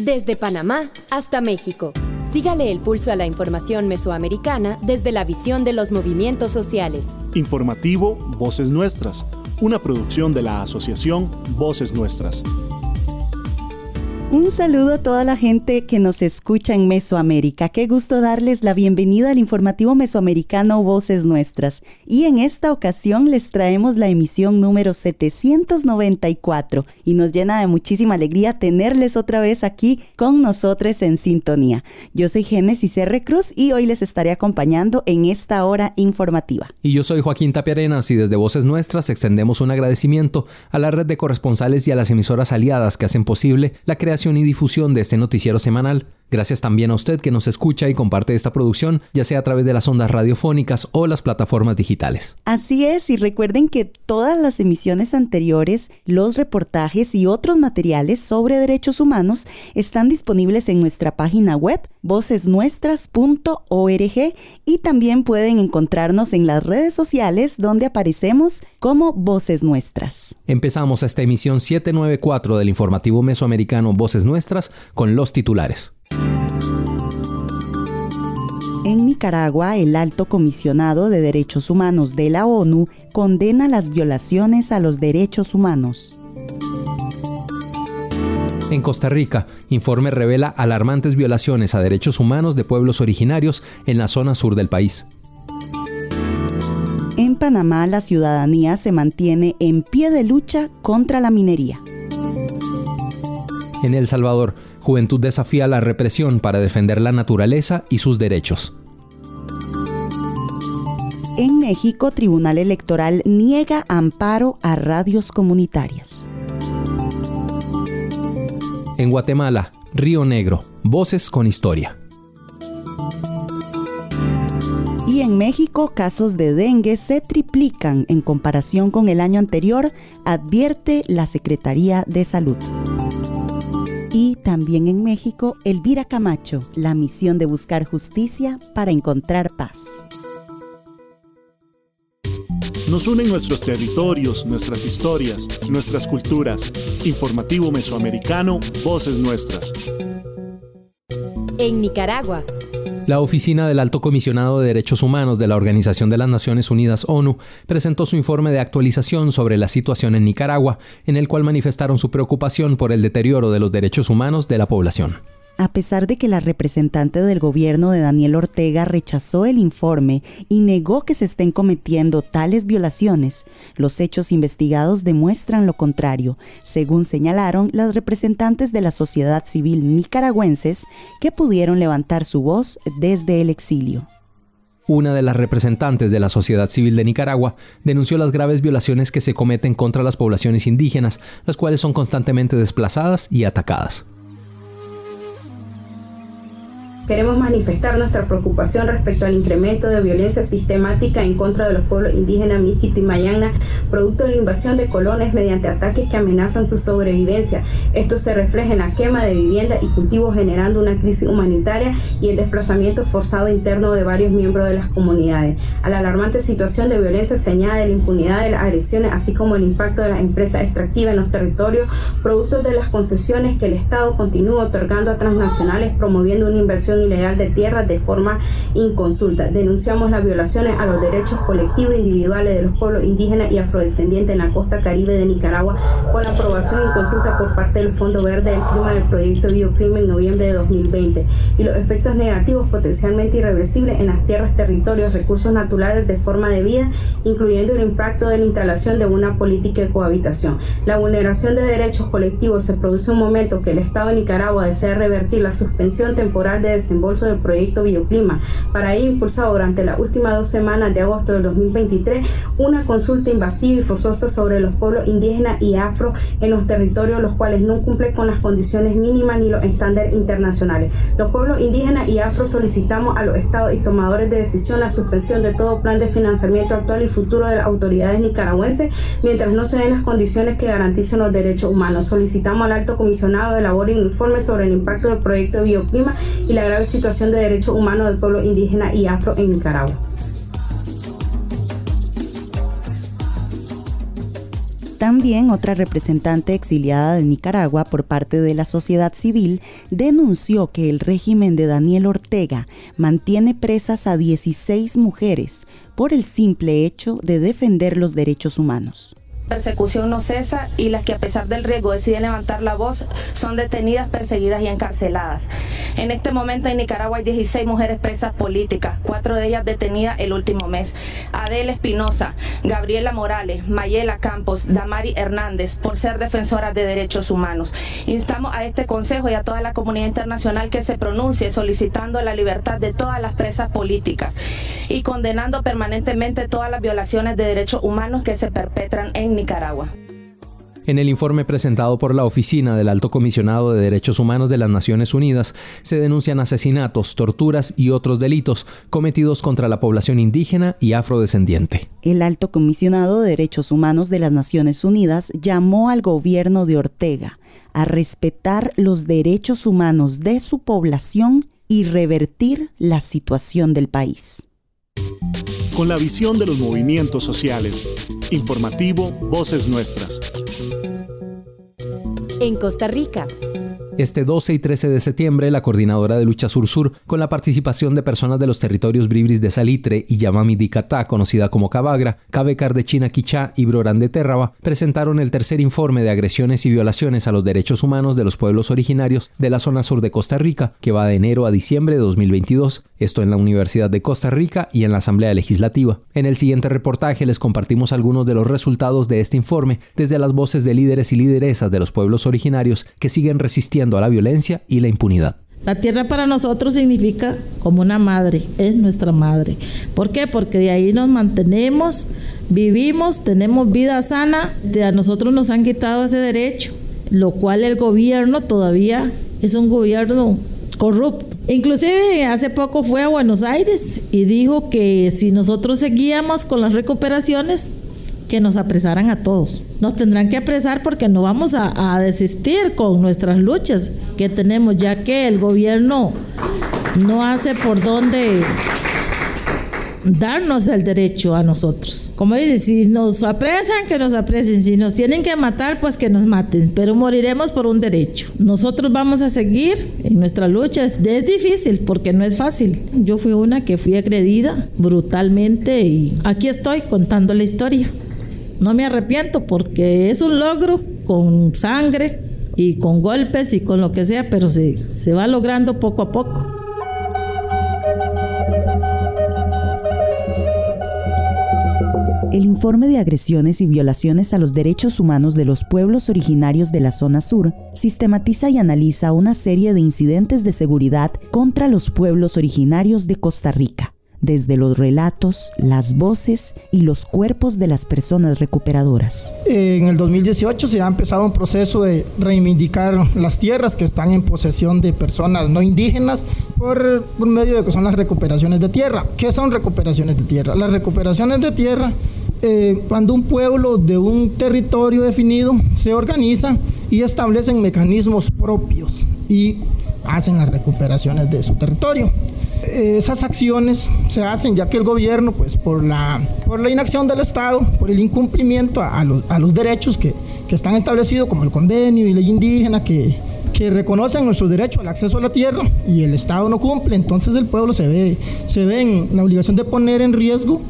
Desde Panamá hasta México. Sígale el pulso a la información mesoamericana desde la visión de los movimientos sociales. Informativo Voces Nuestras, una producción de la asociación Voces Nuestras. Un saludo a toda la gente que nos escucha en Mesoamérica. Qué gusto darles la bienvenida al informativo mesoamericano Voces Nuestras. Y en esta ocasión les traemos la emisión número 794 y nos llena de muchísima alegría tenerles otra vez aquí con nosotros en sintonía. Yo soy Génesis R. Cruz y hoy les estaré acompañando en esta hora informativa. Y yo soy Joaquín Tapia Arenas y desde Voces Nuestras extendemos un agradecimiento a la red de corresponsales y a las emisoras aliadas que hacen posible la creación y difusión de este noticiero semanal. Gracias también a usted que nos escucha y comparte esta producción, ya sea a través de las ondas radiofónicas o las plataformas digitales. Así es, y recuerden que todas las emisiones anteriores, los reportajes y otros materiales sobre derechos humanos están disponibles en nuestra página web vocesnuestras.org y también pueden encontrarnos en las redes sociales donde aparecemos como Voces Nuestras. Empezamos esta emisión 794 del informativo mesoamericano Voces Nuestras con los titulares. En Nicaragua, el Alto Comisionado de Derechos Humanos de la ONU condena las violaciones a los derechos humanos. En Costa Rica, informe revela alarmantes violaciones a derechos humanos de pueblos originarios en la zona sur del país. En Panamá, la ciudadanía se mantiene en pie de lucha contra la minería. En El Salvador, juventud desafía la represión para defender la naturaleza y sus derechos. En México, Tribunal Electoral niega amparo a radios comunitarias. En Guatemala, Río Negro, voces con historia. Y en México, casos de dengue se triplican en comparación con el año anterior, advierte la Secretaría de Salud. Y también en México, Elvira Camacho, la misión de buscar justicia para encontrar paz. Nos unen nuestros territorios, nuestras historias, nuestras culturas. Informativo mesoamericano, Voces Nuestras. En Nicaragua. La Oficina del Alto Comisionado de Derechos Humanos de la Organización de las Naciones Unidas, ONU, presentó su informe de actualización sobre la situación en Nicaragua, en el cual manifestaron su preocupación por el deterioro de los derechos humanos de la población. A pesar de que la representante del gobierno de Daniel Ortega rechazó el informe y negó que se estén cometiendo tales violaciones, los hechos investigados demuestran lo contrario, según señalaron las representantes de la sociedad civil nicaragüenses que pudieron levantar su voz desde el exilio. Una de las representantes de la sociedad civil de Nicaragua denunció las graves violaciones que se cometen contra las poblaciones indígenas, las cuales son constantemente desplazadas y atacadas. Queremos manifestar nuestra preocupación respecto al incremento de violencia sistemática en contra de los pueblos indígenas Miskito y Mayangna, producto de la invasión de colones mediante ataques que amenazan su sobrevivencia. Esto se refleja en la quema de viviendas y cultivos, generando una crisis humanitaria y el desplazamiento forzado interno de varios miembros de las comunidades. A la alarmante situación de violencia se añade la impunidad de las agresiones, así como el impacto de las empresas extractivas en los territorios, producto de las concesiones que el Estado continúa otorgando a transnacionales, promoviendo una inversión ilegal de tierras de forma inconsulta. Denunciamos las violaciones a los derechos colectivos e individuales de los pueblos indígenas y afrodescendientes en la costa caribe de Nicaragua con la aprobación y consulta por parte del Fondo Verde del Clima del proyecto Bioclima en noviembre de 2020 y los efectos negativos potencialmente irreversibles en las tierras, territorios, recursos naturales de forma debida, incluyendo el impacto de la instalación de una política de cohabitación. La vulneración de derechos colectivos se produce en un momento que el Estado de Nicaragua desea revertir la suspensión temporal de desembolso del proyecto Bioclima. Para ello, impulsado durante las últimas 2 semanas de agosto del 2023 una consulta invasiva y forzosa sobre los pueblos indígenas y afro en los territorios, los cuales no cumplen con las condiciones mínimas ni los estándares internacionales. Los pueblos indígenas y afro solicitamos a los estados y tomadores de decisión la suspensión de todo plan de financiamiento actual y futuro de las autoridades nicaragüenses mientras no se den las condiciones que garanticen los derechos humanos. Solicitamos al Alto Comisionado de elabore un informe sobre el impacto del proyecto Bioclima y la grave situación de derechos humanos del pueblo indígena y afro en Nicaragua. También otra representante exiliada de Nicaragua por parte de la sociedad civil denunció que el régimen de Daniel Ortega mantiene presas a 16 mujeres por el simple hecho de defender los derechos humanos. Persecución no cesa y las que a pesar del riesgo deciden levantar la voz son detenidas, perseguidas y encarceladas. En este momento en Nicaragua hay 16 mujeres presas políticas, 4 de ellas detenidas el último mes. Adela Espinosa, Gabriela Morales, Mayela Campos, Damari Hernández, por ser defensoras de derechos humanos. Instamos a este Consejo y a toda la comunidad internacional que se pronuncie solicitando la libertad de todas las presas políticas y condenando permanentemente todas las violaciones de derechos humanos que se perpetran en Nicaragua. En el informe presentado por la Oficina del Alto Comisionado de Derechos Humanos de las Naciones Unidas, se denuncian asesinatos, torturas y otros delitos cometidos contra la población indígena y afrodescendiente. El Alto Comisionado de Derechos Humanos de las Naciones Unidas llamó al gobierno de Ortega a respetar los derechos humanos de su población y revertir la situación del país. Con la visión de los movimientos sociales. Informativo Voces Nuestras. En Costa Rica. Este 12 y 13 de septiembre, la Coordinadora de Lucha Sur-Sur, con la participación de personas de los territorios bribris de Salitre y Yamami Dicatá, conocida como Cabagra, Cabecar de Chinaquichá y Brorán de Térraba, presentaron el tercer informe de agresiones y violaciones a los derechos humanos de los pueblos originarios de la zona sur de Costa Rica, que va de enero a diciembre de 2022, esto en la Universidad de Costa Rica y en la Asamblea Legislativa. En el siguiente reportaje les compartimos algunos de los resultados de este informe desde las voces de líderes y lideresas de los pueblos originarios que siguen resistiendo a la violencia y la impunidad. La tierra para nosotros significa como una madre, es nuestra madre. ¿Por qué? Porque de ahí nos mantenemos, vivimos, tenemos vida sana. A nosotros nos han quitado ese derecho, lo cual el gobierno todavía es un gobierno corrupto. Inclusive hace poco fue a Buenos Aires y dijo que si nosotros seguíamos con las recuperaciones, que nos apresaran a todos. Nos tendrán que apresar porque no vamos a desistir con nuestras luchas que tenemos, ya que el gobierno no hace por dónde darnos el derecho a nosotros. Como dice, si nos apresan, que nos apresen. Si nos tienen que matar, pues que nos maten. Pero moriremos por un derecho. Nosotros vamos a seguir en nuestra lucha. Es difícil porque no es fácil. Yo fui una que fui agredida brutalmente y aquí estoy contando la historia. No me arrepiento porque es un logro con sangre y con golpes y con lo que sea, pero se va logrando poco a poco. El informe de agresiones y violaciones a los derechos humanos de los pueblos originarios de la zona sur sistematiza y analiza una serie de incidentes de seguridad contra los pueblos originarios de Costa Rica, desde los relatos, las voces y los cuerpos de las personas recuperadoras. En el 2018 se ha empezado un proceso de reivindicar las tierras que están en posesión de personas no indígenas por medio de que son las recuperaciones de tierra. ¿Qué son recuperaciones de tierra? Las recuperaciones de tierra, cuando un pueblo de un territorio definido se organiza y establecen mecanismos propios y hacen las recuperaciones de su territorio. Esas acciones se hacen ya que el gobierno, pues por la inacción del Estado, por el incumplimiento a los derechos que están establecidos como el convenio y ley indígena que reconocen nuestro derecho al acceso a la tierra y el Estado no cumple, entonces el pueblo se ve en la obligación de poner en riesgo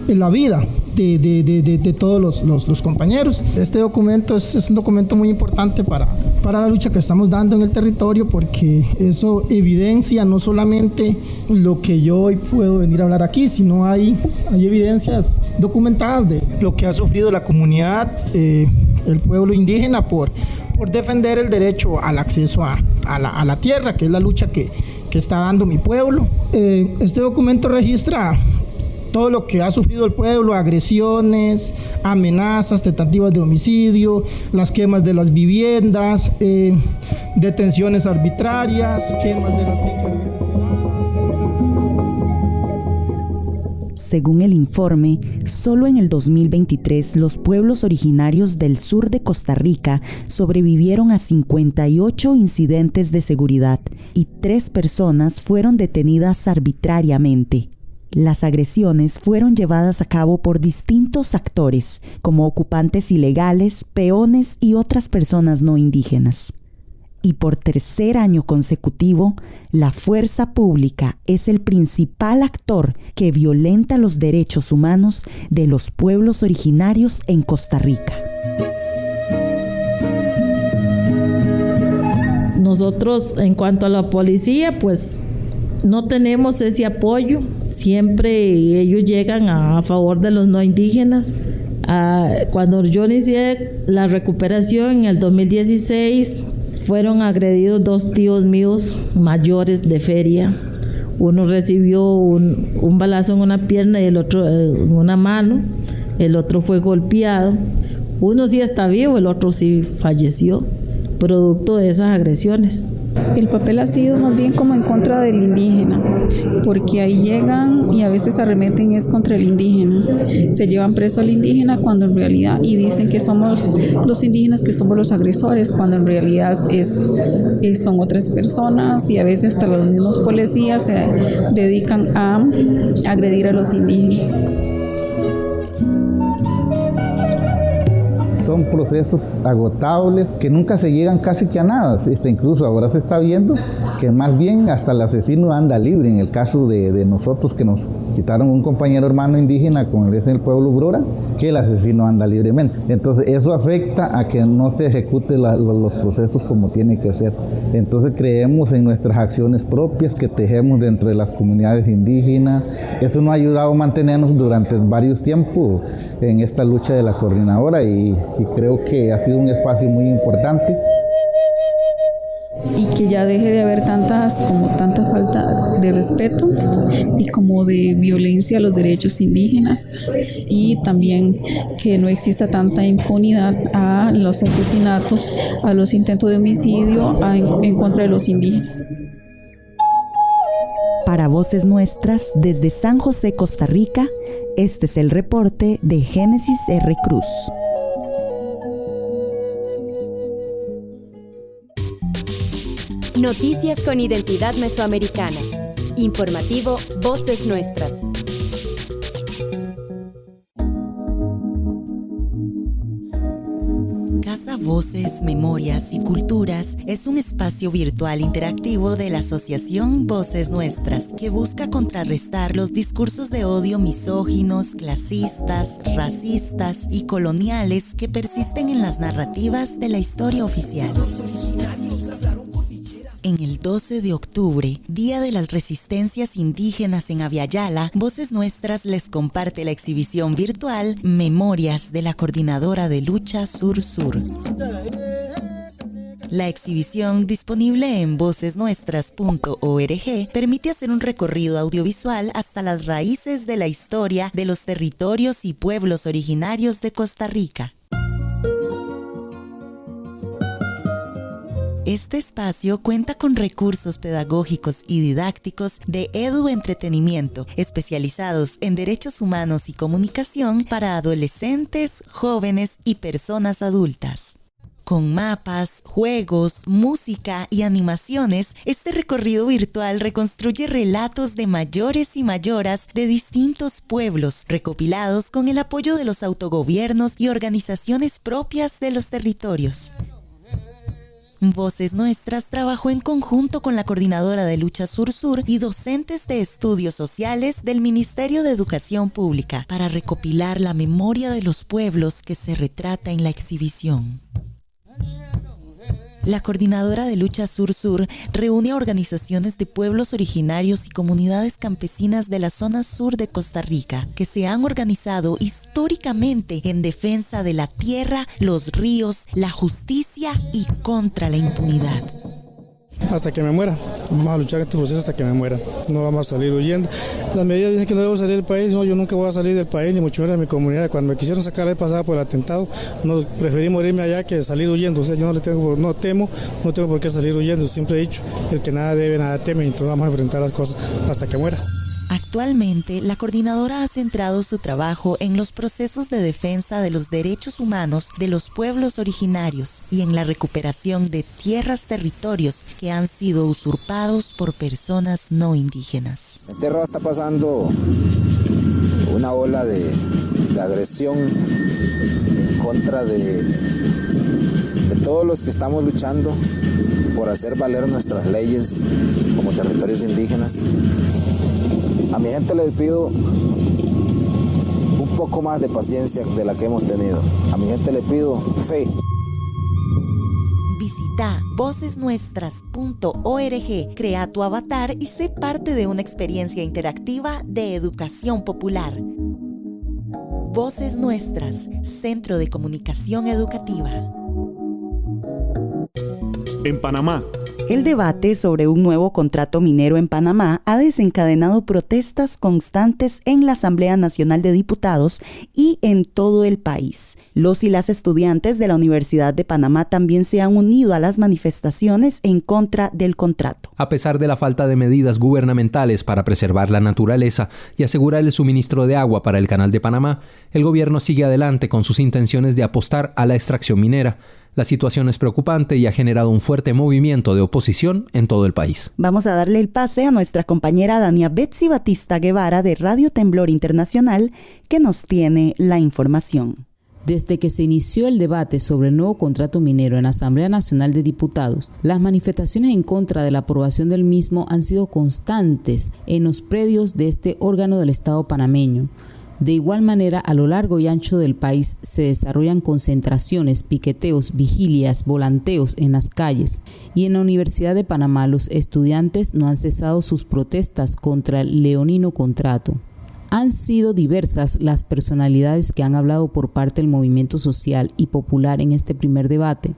la vida de todos los compañeros. Este documento es un documento muy importante para la lucha que estamos dando en el territorio porque eso evidencia no solamente lo que yo hoy puedo venir a hablar aquí, sino hay evidencias documentadas de lo que ha sufrido la comunidad, el pueblo indígena por defender el derecho al acceso a la tierra, que es la lucha que está dando mi pueblo. Este documento registra todo lo que ha sufrido el pueblo, agresiones, amenazas, tentativas de homicidio, las quemas de las viviendas, detenciones arbitrarias, quemas de las fincas. Según el informe, solo en el 2023 los pueblos originarios del sur de Costa Rica sobrevivieron a 58 incidentes de seguridad y 3 personas fueron detenidas arbitrariamente. Las agresiones fueron llevadas a cabo por distintos actores, como ocupantes ilegales, peones y otras personas no indígenas. Y por tercer año consecutivo, la fuerza pública es el principal actor que violenta los derechos humanos de los pueblos originarios en Costa Rica. Nosotros, en cuanto a la policía, pues no tenemos ese apoyo. Siempre ellos llegan a favor de los no indígenas. Cuando yo inicié la recuperación en el 2016, fueron agredidos 2 tíos míos mayores de feria. Uno recibió un balazo en una pierna y el otro en una mano. El otro fue golpeado. Uno sí está vivo, el otro sí falleció, producto de esas agresiones. El papel ha sido más bien como en contra del indígena, porque ahí llegan y a veces arremeten es contra el indígena. Se llevan preso al indígena cuando en realidad, y dicen que somos los indígenas que somos los agresores, cuando en realidad son otras personas, y a veces hasta los mismos policías se dedican a agredir a los indígenas. Son procesos agotables que nunca se llegan casi que a nada. Incluso ahora se está viendo que más bien hasta el asesino anda libre. En el caso de nosotros, que nos quitaron un compañero hermano indígena con el pueblo Brora, que el asesino anda libremente. Entonces eso afecta a que no se ejecuten los procesos como tiene que ser. Entonces creemos en nuestras acciones propias que tejemos dentro de las comunidades indígenas. Eso nos ha ayudado a mantenernos durante varios tiempos en esta lucha de la coordinadora, y creo que ha sido un espacio muy importante. Y que ya deje de haber tanta falta de respeto y como de violencia a los derechos indígenas, y también que no exista tanta impunidad a los asesinatos, a los intentos de homicidio en contra de los indígenas. Para Voces Nuestras, desde San José, Costa Rica, este es el reporte de Génesis R. Cruz. Noticias con identidad mesoamericana. Informativo Voces Nuestras. Casa Voces, Memorias y Culturas es un espacio virtual interactivo de la Asociación Voces Nuestras, que busca contrarrestar los discursos de odio misóginos, clasistas, racistas y coloniales que persisten en las narrativas de la historia oficial. En el 12 de octubre, Día de las Resistencias Indígenas en Abya-Yala, Voces Nuestras les comparte la exhibición virtual Memorias de la Coordinadora de Lucha Sur-Sur. La exhibición, disponible en vocesnuestras.org, permite hacer un recorrido audiovisual hasta las raíces de la historia de los territorios y pueblos originarios de Costa Rica. Este espacio cuenta con recursos pedagógicos y didácticos de Edu Entretenimiento, especializados en derechos humanos y comunicación para adolescentes, jóvenes y personas adultas. Con mapas, juegos, música y animaciones, este recorrido virtual reconstruye relatos de mayores y mayoras de distintos pueblos, recopilados con el apoyo de los autogobiernos y organizaciones propias de los territorios. Voces Nuestras trabajó en conjunto con la Coordinadora de Lucha Sur-Sur y docentes de estudios sociales del Ministerio de Educación Pública para recopilar la memoria de los pueblos que se retrata en la exhibición. La Coordinadora de Lucha Sur-Sur reúne a organizaciones de pueblos originarios y comunidades campesinas de la zona sur de Costa Rica, que se han organizado históricamente en defensa de la tierra, los ríos, la justicia y contra la impunidad. Hasta que me muera, vamos a luchar este proceso hasta que me muera, no vamos a salir huyendo. Las medidas dicen que no debo salir del país, no, yo nunca voy a salir del país, ni mucho menos de mi comunidad. Cuando me quisieron sacar la vez pasada por el atentado, no, preferí morirme allá que salir huyendo. O sea, yo no tengo por qué salir huyendo. Siempre he dicho, el que nada debe, nada teme, entonces vamos a enfrentar las cosas hasta que muera. Actualmente, la coordinadora ha centrado su trabajo en los procesos de defensa de los derechos humanos de los pueblos originarios y en la recuperación de tierras, territorios que han sido usurpados por personas no indígenas. En Terra está pasando una ola de agresión en contra de todos los que estamos luchando por hacer valer nuestras leyes como territorios indígenas. A mi gente les pido un poco más de paciencia de la que hemos tenido. A mi gente le pido fe. Visita vocesnuestras.org, crea tu avatar y sé parte de una experiencia interactiva de educación popular. Voces Nuestras, Centro de Comunicación Educativa. En Panamá. El debate sobre un nuevo contrato minero en Panamá ha desencadenado protestas constantes en la Asamblea Nacional de Diputados y en todo el país. Los y las estudiantes de la Universidad de Panamá también se han unido a las manifestaciones en contra del contrato. A pesar de la falta de medidas gubernamentales para preservar la naturaleza y asegurar el suministro de agua para el Canal de Panamá, el gobierno sigue adelante con sus intenciones de apostar a la extracción minera. La situación es preocupante y ha generado un fuerte movimiento de oposición en todo el país. Vamos a darle el pase a nuestra compañera Dania Betsy Batista Guevara de Radio Temblor Internacional, que nos tiene la información. Desde que se inició el debate sobre el nuevo contrato minero en la Asamblea Nacional de Diputados, las manifestaciones en contra de la aprobación del mismo han sido constantes en los predios de este órgano del Estado panameño. De igual manera, a lo largo y ancho del país se desarrollan concentraciones, piqueteos, vigilias, volanteos en las calles. Y en la Universidad de Panamá, los estudiantes no han cesado sus protestas contra el leonino contrato. Han sido diversas las personalidades que han hablado por parte del movimiento social y popular en este primer debate,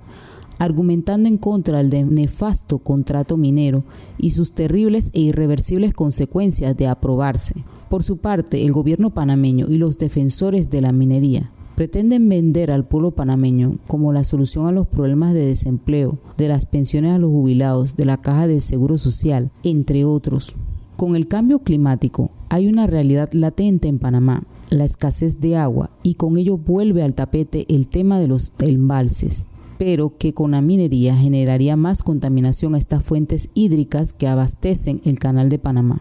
argumentando en contra del nefasto contrato minero y sus terribles e irreversibles consecuencias de aprobarse. Por su parte, el gobierno panameño y los defensores de la minería pretenden vender al pueblo panameño como la solución a los problemas de desempleo, de las pensiones a los jubilados, de la caja de seguro social, entre otros. Con el cambio climático hay una realidad latente en Panamá, la escasez de agua, y con ello vuelve al tapete el tema de los embalses, pero que con la minería generaría más contaminación a estas fuentes hídricas que abastecen el Canal de Panamá.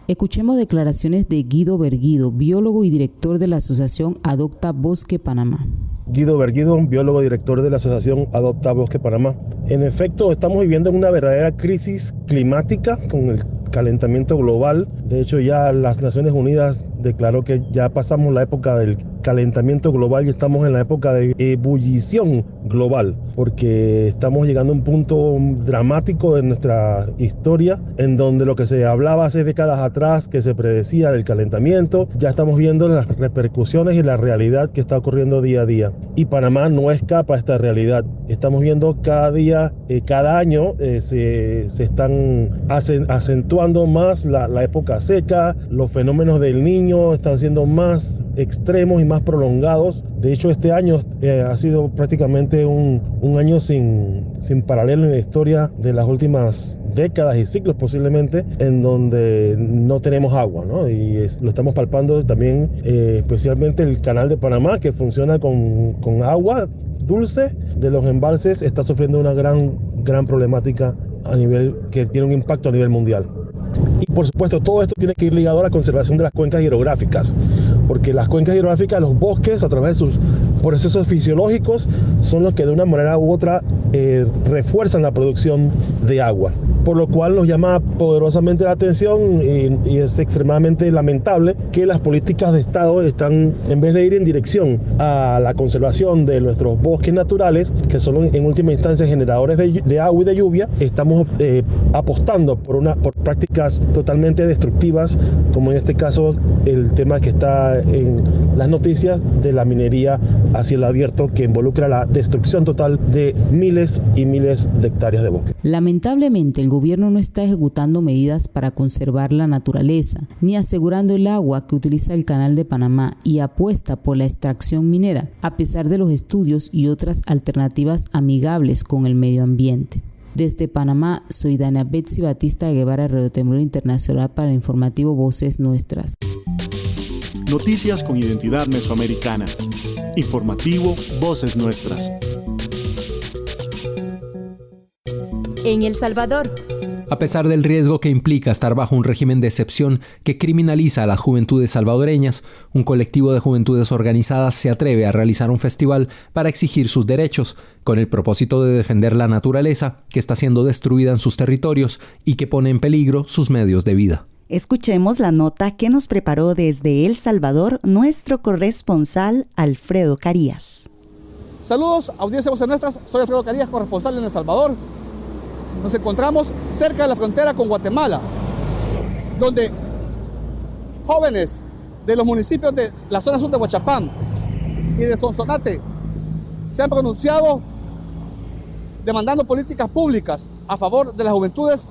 Escuchemos declaraciones de Guido Berguido, biólogo y director de la Asociación Adopta Bosque Panamá. Guido Berguido, biólogo y director de la Asociación Adopta Bosque Panamá. En efecto, estamos viviendo una verdadera crisis climática con el calentamiento global. De hecho, ya las Naciones Unidas declaró que ya pasamos la época del calentamiento global y estamos en la época de ebullición global, porque estamos llegando a un punto dramático de nuestra historia en donde lo que se hablaba hace décadas atrás, que se predecía del calentamiento, ya estamos viendo las repercusiones y la realidad que está ocurriendo día a día. Y Panamá no escapa a esta realidad. Estamos viendo cada día, cada año se están acentuando más la época seca, los fenómenos del Niño están siendo más extremos y más prolongados. De hecho, este año ha sido prácticamente un año sin paralelo en la historia de las últimas décadas y siglos posiblemente, en donde no tenemos agua, ¿no? Y lo estamos palpando también, especialmente el Canal de Panamá, que funciona con agua dulce de los embalses, está sufriendo una gran problemática que tiene un impacto a nivel mundial. Y por supuesto, todo esto tiene que ir ligado a la conservación de las cuencas hidrográficas, porque las cuencas hidrográficas, los bosques, a través de sus procesos fisiológicos, son los que de una manera u otra refuerzan la producción de agua, por lo cual nos llama poderosamente la atención y es extremadamente lamentable que las políticas de Estado están, en vez de ir en dirección a la conservación de nuestros bosques naturales, que son en última instancia generadores de agua y de lluvia, estamos apostando por prácticas totalmente destructivas, como en este caso el tema que está en las noticias de la minería a cielo abierto, que involucra la destrucción total de miles y miles de hectáreas de bosque. Lamentablemente, el gobierno no está ejecutando medidas para conservar la naturaleza, ni asegurando el agua que utiliza el Canal de Panamá, y apuesta por la extracción minera, a pesar de los estudios y otras alternativas amigables con el medio ambiente. Desde Panamá, soy Dana Betsy Batista Guevara, Radio Temblor Internacional, para el informativo Voces Nuestras. Noticias con identidad mesoamericana. Informativo Voces Nuestras. En El Salvador. A pesar del riesgo que implica estar bajo un régimen de excepción que criminaliza a las juventudes salvadoreñas, un colectivo de juventudes organizadas se atreve a realizar un festival para exigir sus derechos, con el propósito de defender la naturaleza que está siendo destruida en sus territorios y que pone en peligro sus medios de vida. Escuchemos la nota que nos preparó desde El Salvador nuestro corresponsal Alfredo Carías. Saludos, audiencia Voces Nuestras, soy Alfredo Carías, corresponsal en El Salvador. Nos encontramos cerca de la frontera con Guatemala, donde jóvenes de los municipios de la zona sur de Huachapán y de Sonsonate se han pronunciado demandando políticas públicas a favor de las juventudes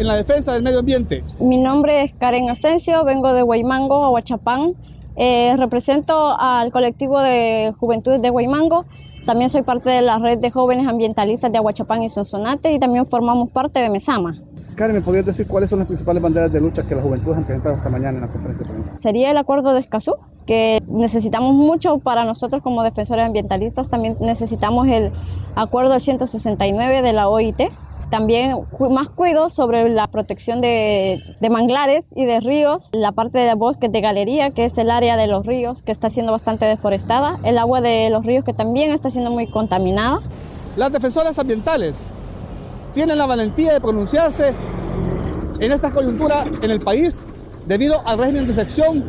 en la defensa del medio ambiente. Mi nombre es Karen Asensio, vengo de Huaymango a Huachapán. Represento al colectivo de juventudes de Huaymango. También soy parte de la red de jóvenes ambientalistas de Huachapán y Sonsonate y también formamos parte de Mesama. Karen, ¿me podrías decir cuáles son las principales banderas de lucha que las juventudes han presentado esta mañana en la conferencia de prensa? Sería el acuerdo de Escazú, que necesitamos mucho para nosotros como defensores ambientalistas. También necesitamos el acuerdo del 169 de la OIT. También más cuidado sobre la protección de manglares y de ríos, la parte de bosques de galería, que es el área de los ríos, que está siendo bastante deforestada, el agua de los ríos, que también está siendo muy contaminada. Las defensoras ambientales tienen la valentía de pronunciarse en esta coyuntura en el país debido al régimen de excepción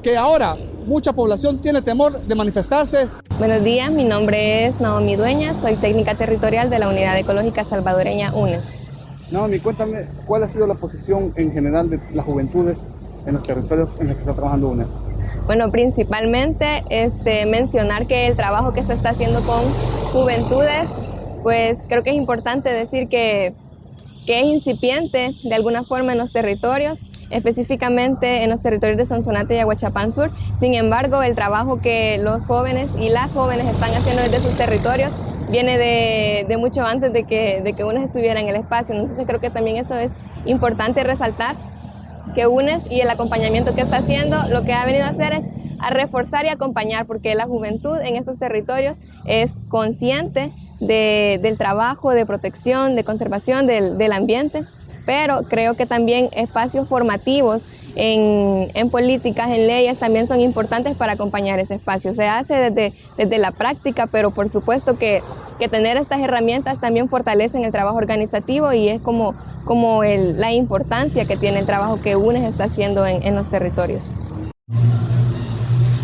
que ahora mucha población tiene temor de manifestarse. Buenos días, mi nombre es Naomi Dueñas, soy técnica territorial de la Unidad Ecológica Salvadoreña UNES. Naomi, cuéntame, ¿cuál ha sido la posición en general de las juventudes en los territorios en los que está trabajando UNES? Bueno, principalmente mencionar que el trabajo que se está haciendo con juventudes, pues creo que es importante decir que es incipiente de alguna forma en los territorios, específicamente en los territorios de Sonsonate y Aguachapán Sur. Sin embargo, el trabajo que los jóvenes y las jóvenes están haciendo desde sus territorios viene de mucho antes de que UNES estuviera en el espacio. Entonces creo que también eso es importante resaltar, que UNES y el acompañamiento que está haciendo, lo que ha venido a hacer es a reforzar y acompañar, porque la juventud en estos territorios es consciente del trabajo de protección, de conservación del ambiente, pero creo que también espacios formativos en políticas, en leyes, también son importantes para acompañar ese espacio. Se hace desde la práctica, pero por supuesto que tener estas herramientas también fortalecen el trabajo organizativo y es como la importancia que tiene el trabajo que UNES está haciendo en los territorios.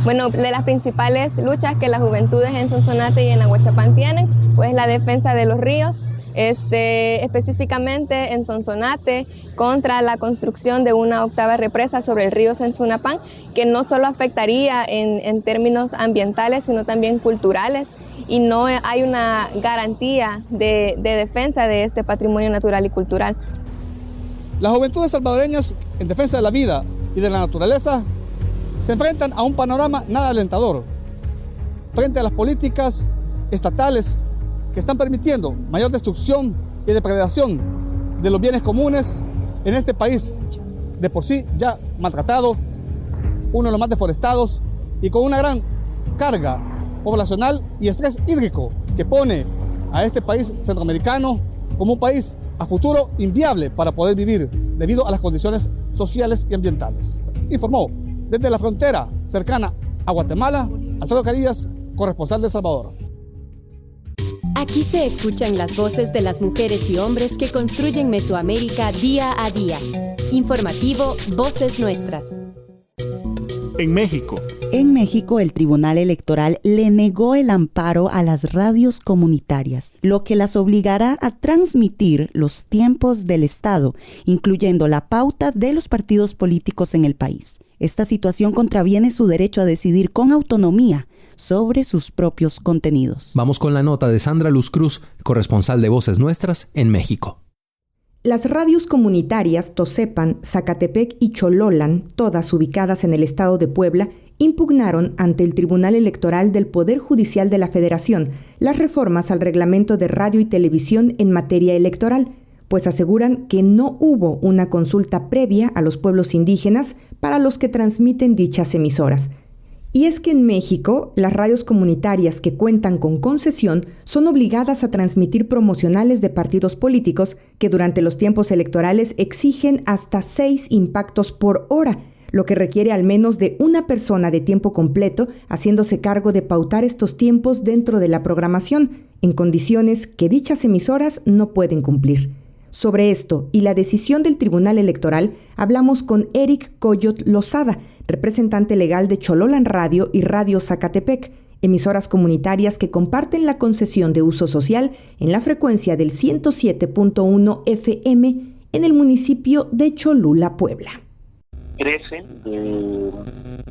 Bueno, de las principales luchas que las juventudes en Sonsonate y en Aguachapán tienen, pues la defensa de los ríos, específicamente en Sonsonate contra la construcción de una octava represa sobre el río Sensunapán, que no solo afectaría en términos ambientales, sino también culturales, y no hay una garantía de defensa de este patrimonio natural y cultural. Las juventudes salvadoreñas en defensa de la vida y de la naturaleza se enfrentan a un panorama nada alentador frente a las políticas estatales que están permitiendo mayor destrucción y depredación de los bienes comunes en este país, de por sí ya maltratado, uno de los más deforestados y con una gran carga poblacional y estrés hídrico que pone a este país centroamericano como un país a futuro inviable para poder vivir debido a las condiciones sociales y ambientales. Informó desde la frontera cercana a Guatemala, Alfredo Carías, corresponsal de El Salvador. Aquí se escuchan las voces de las mujeres y hombres que construyen Mesoamérica día a día. Informativo Voces Nuestras. En México. En México, el Tribunal Electoral le negó el amparo a las radios comunitarias, lo que las obligará a transmitir los tiempos del Estado, incluyendo la pauta de los partidos políticos en el país. Esta situación contraviene su derecho a decidir con autonomía sobre sus propios contenidos. Vamos con la nota de Sandra Luz Cruz, corresponsal de Voces Nuestras en México. Las radios comunitarias Tosepan, Zacatepec y Chololan, todas ubicadas en el estado de Puebla, impugnaron ante el Tribunal Electoral del Poder Judicial de la Federación las reformas al reglamento de radio y televisión en materia electoral, pues aseguran que no hubo una consulta previa a los pueblos indígenas para los que transmiten dichas emisoras. Y es que en México, las radios comunitarias que cuentan con concesión son obligadas a transmitir promocionales de partidos políticos que durante los tiempos electorales exigen hasta 6 impactos por hora, lo que requiere al menos de una persona de tiempo completo haciéndose cargo de pautar estos tiempos dentro de la programación, en condiciones que dichas emisoras no pueden cumplir. Sobre esto y la decisión del Tribunal Electoral hablamos con Eric Coyot Lozada, representante legal de Chololan Radio y Radio Zacatepec, emisoras comunitarias que comparten la concesión de uso social en la frecuencia del 107.1 FM en el municipio de Cholula, Puebla. 13 de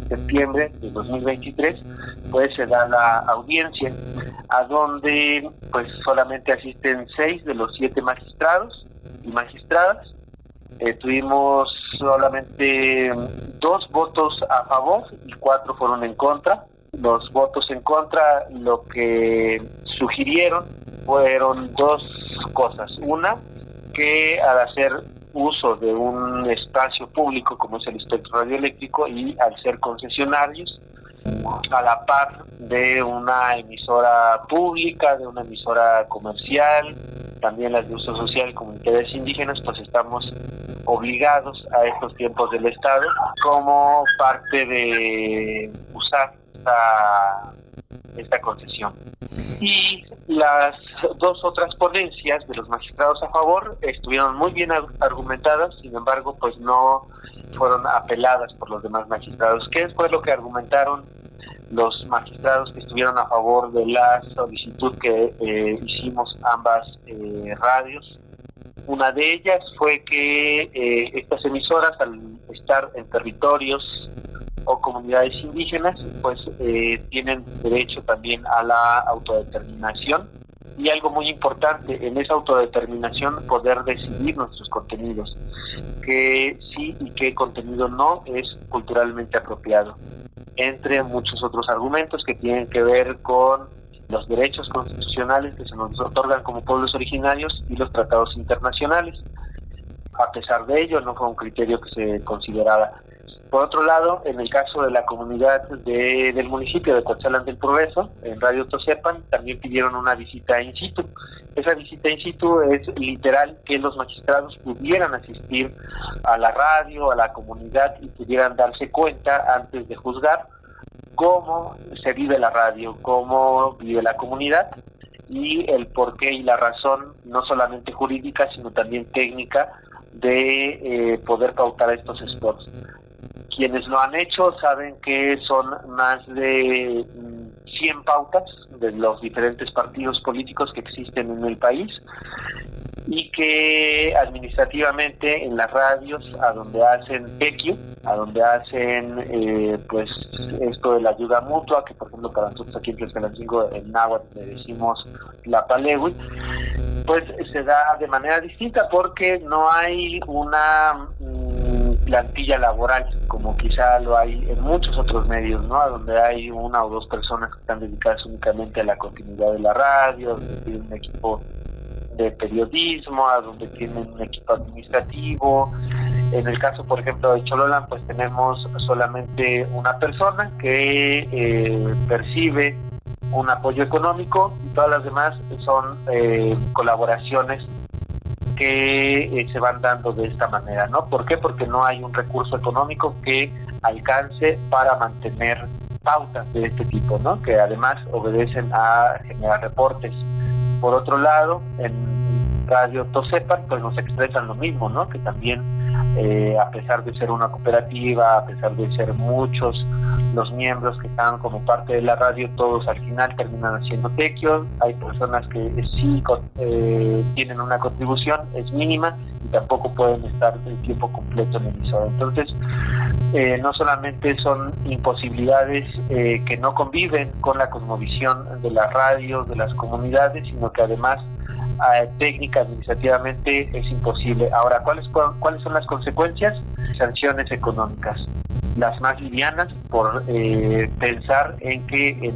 septiembre de 2023, pues se da la audiencia, a donde pues solamente asisten 6 de los 7 magistrados y magistradas. Tuvimos solamente 2 votos a favor y 4 fueron en contra. Los votos en contra lo que sugirieron fueron 2 cosas. Una, que al hacer uso de un espacio público como es el espectro radioeléctrico y al ser concesionarios, a la par de una emisora pública, de una emisora comercial, también las de uso social, comunidades indígenas, pues estamos obligados a estos tiempos del Estado como parte de usar esta concesión. Y las 2 otras ponencias de los magistrados a favor estuvieron muy bien argumentadas, sin embargo, pues no fueron apeladas por los demás magistrados. ¿Qué fue lo que argumentaron los magistrados que estuvieron a favor de la solicitud que hicimos ambas radios? Una de ellas fue que estas emisoras, al estar en territorios o comunidades indígenas, pues tienen derecho también a la autodeterminación, y algo muy importante, en esa autodeterminación poder decidir nuestros contenidos, que sí y qué contenido no es culturalmente apropiado, entre muchos otros argumentos que tienen que ver con los derechos constitucionales que se nos otorgan como pueblos originarios y los tratados internacionales. A pesar de ello, no fue un criterio que se considerara. Por otro lado, en el caso de la comunidad del municipio de Coatzalan del Progreso, en Radio Tosepan, también pidieron una visita in situ. Esa visita in situ es literal que los magistrados pudieran asistir a la radio, a la comunidad, y pudieran darse cuenta antes de juzgar cómo se vive la radio, cómo vive la comunidad, y el porqué y la razón, no solamente jurídica, sino también técnica, de poder pautar estos spots. Quienes lo han hecho saben que son más de 100 pautas de los diferentes partidos políticos que existen en el país, y que administrativamente en las radios a donde hacen tequio, a donde hacen pues esto de la ayuda mutua, que por ejemplo para nosotros aquí en Tlaxcalancingo en náhuatl le decimos la palegui, pues se da de manera distinta porque no hay una plantilla laboral como quizá lo hay en muchos otros medios, ¿no? A donde hay 1 o 2 personas que están dedicadas únicamente a la continuidad de la radio, donde tienen un equipo de periodismo, a donde tienen un equipo administrativo. En el caso, por ejemplo, de Chololan, pues tenemos solamente una persona que percibe un apoyo económico, y todas las demás son colaboraciones que se van dando de esta manera, ¿no? ¿Por qué? Porque no hay un recurso económico que alcance para mantener pautas de este tipo, ¿no? Que además obedecen a generar reportes. Por otro lado, en Radio Tosepan, pues nos expresan lo mismo, ¿no? Que también, a pesar de ser una cooperativa, a pesar de ser muchos los miembros que están como parte de la radio, todos al final terminan haciendo tequio. Hay personas que sí tienen una contribución, es mínima, y tampoco pueden estar el tiempo completo en el emisora. Entonces, no solamente son imposibilidades que no conviven con la cosmovisión de las radios, de las comunidades, sino que además técnica, administrativamente es imposible. Ahora, ¿cuáles son las consecuencias? Sanciones económicas. las más livianas por pensar en que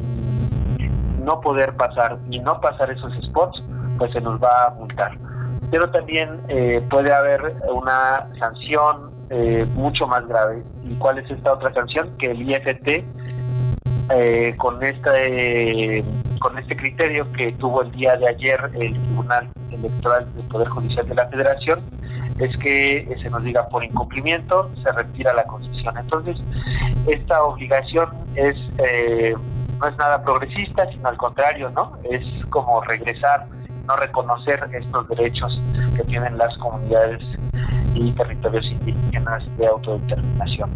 no poder pasar y no pasar esos spots, pues se nos va a multar. Pero también puede haber una sanción mucho más grave. ¿Y cuál es esta otra sanción? Que el IFT, con este criterio que tuvo el día de ayer el Tribunal Electoral del Poder Judicial de la Federación, es que se nos diga por incumplimiento se retira la concesión. Entonces, esta obligación no es nada progresista, sino al contrario, ¿no? Es como regresar, no reconocer estos derechos que tienen las comunidades y territorios indígenas de autodeterminación.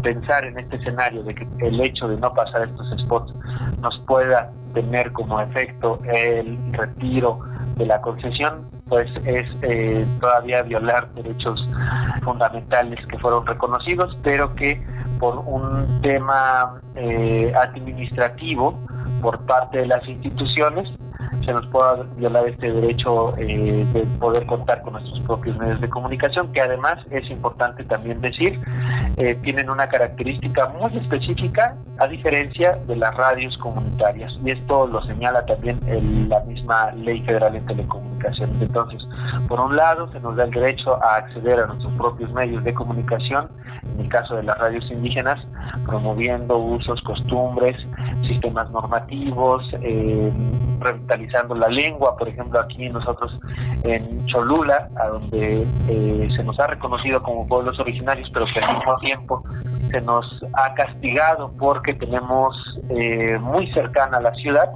Pensar en este escenario de que el hecho de no pasar estos spots nos pueda tener como efecto el retiro de la concesión, pues es todavía violar derechos fundamentales que fueron reconocidos, pero que por un tema administrativo por parte de las instituciones se nos pueda violar este derecho de poder contar con nuestros propios medios de comunicación, que además es importante también decir, tienen una característica muy específica a diferencia de las radios comunitarias, y esto lo señala también la misma Ley Federal en Telecomunicaciones. Entonces, por un lado, se nos da el derecho a acceder a nuestros propios medios de comunicación, en el caso de las radios indígenas, promoviendo usos, costumbres, sistemas normativos, revitalizando la lengua. Por ejemplo, aquí nosotros en Cholula, a donde se nos ha reconocido como pueblos originarios, pero que al mismo tiempo se nos ha castigado porque tenemos muy cercana la ciudad,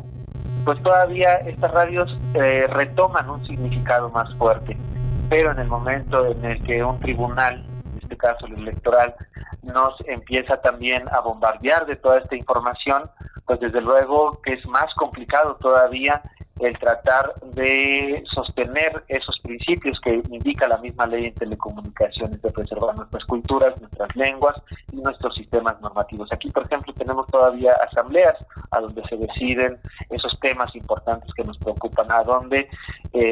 pues todavía estas radios retoman un significado más fuerte. Pero en el momento en el que un tribunal, en este caso el electoral, nos empieza también a bombardear de toda esta información, pues desde luego que es más complicado todavía el tratar de sostener esos principios que indica la misma ley en telecomunicaciones, de preservar nuestras culturas, nuestras lenguas y nuestros sistemas normativos. Aquí, por ejemplo, tenemos todavía asambleas a donde se deciden esos temas importantes que nos preocupan, a donde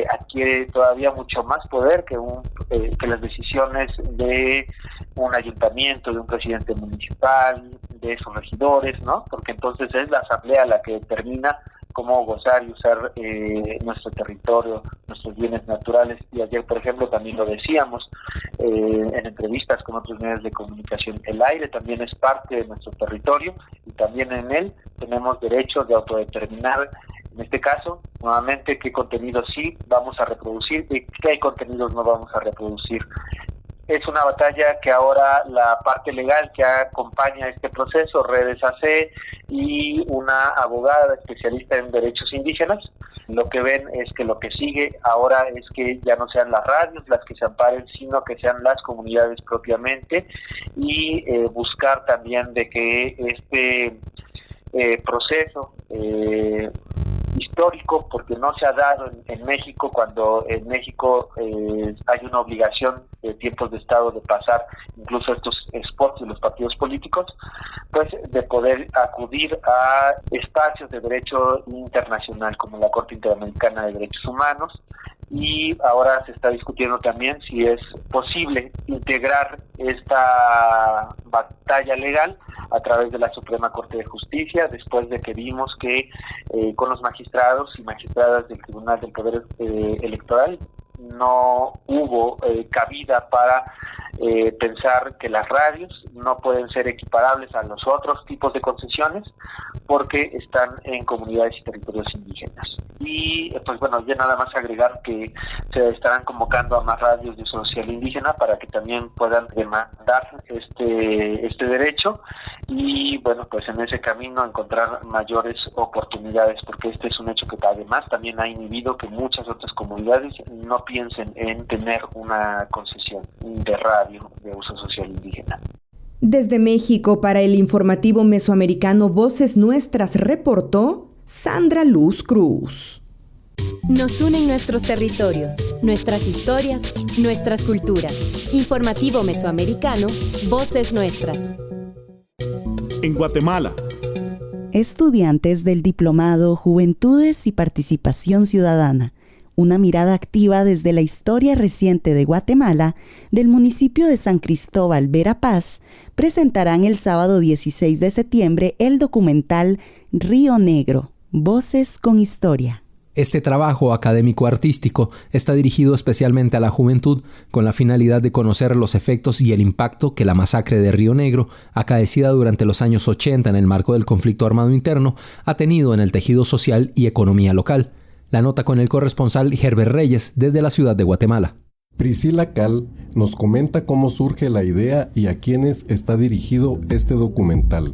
adquiere todavía mucho más poder que las decisiones de un ayuntamiento, de un presidente municipal, de esos regidores, ¿no? Porque entonces es la asamblea la que determina cómo gozar y usar nuestro territorio, nuestros bienes naturales. Y ayer, por ejemplo, también lo decíamos en entrevistas con otros medios de comunicación, el aire también es parte de nuestro territorio y también en él tenemos derecho de autodeterminar, en este caso, nuevamente, qué contenidos sí vamos a reproducir y qué contenidos no vamos a reproducir. Es una batalla que ahora la parte legal que acompaña este proceso, Redes AC y una abogada especialista en derechos indígenas, lo que ven es que lo que sigue ahora es que ya no sean las radios las que se amparen, sino que sean las comunidades propiamente, y buscar también de que este proceso histórico, porque no se ha dado en México, cuando en México hay una obligación de tiempos de Estado de pasar incluso estos spots de los partidos políticos, pues de poder acudir a espacios de derecho internacional como la Corte Interamericana de Derechos Humanos. Y ahora se está discutiendo también si es posible integrar esta batalla legal a través de la Suprema Corte de Justicia, después de que vimos que con los magistrados y magistradas del Tribunal del Poder Electoral no hubo cabida para pensar que las radios no pueden ser equiparables a los otros tipos de concesiones porque están en comunidades y territorios indígenas. Y pues bueno, ya nada más agregar que se estarán convocando a más radios de uso social indígena para que también puedan demandar este derecho y bueno, pues en ese camino encontrar mayores oportunidades, porque este es un hecho que además también ha inhibido que muchas otras comunidades no piensen en tener una concesión de radio de uso social indígena. Desde México, para el informativo mesoamericano Voces Nuestras, reportó Sandra Luz Cruz. Nos unen nuestros territorios, nuestras historias, nuestras culturas. Informativo mesoamericano, Voces Nuestras. En Guatemala, estudiantes del Diplomado Juventudes y Participación Ciudadana, una mirada activa desde la historia reciente de Guatemala, del municipio de San Cristóbal, Verapaz, presentarán el sábado 16 de septiembre el documental Río Negro, Voces con Historia. Este trabajo académico-artístico está dirigido especialmente a la juventud con la finalidad de conocer los efectos y el impacto que la masacre de Río Negro, acaecida durante los años 80 en el marco del conflicto armado interno, ha tenido en el tejido social y economía local. La nota con el corresponsal Herbert Reyes desde la ciudad de Guatemala. Priscila Cal nos comenta cómo surge la idea y a quiénes está dirigido este documental.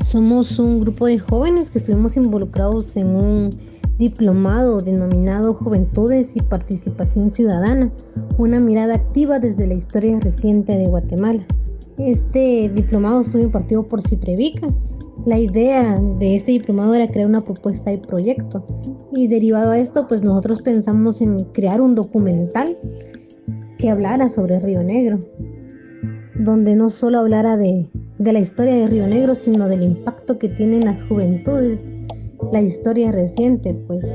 Somos un grupo de jóvenes que estuvimos involucrados en un diplomado denominado Juventudes y Participación Ciudadana, una mirada activa desde la historia reciente de Guatemala. Este diplomado estuvo impartido por Ciprevica. La idea de este diplomado era crear una propuesta de proyecto y derivado a esto, pues nosotros pensamos en crear un documental que hablara sobre Río Negro, donde no solo hablara de la historia de Río Negro, sino del impacto que tienen las juventudes, la historia reciente, pues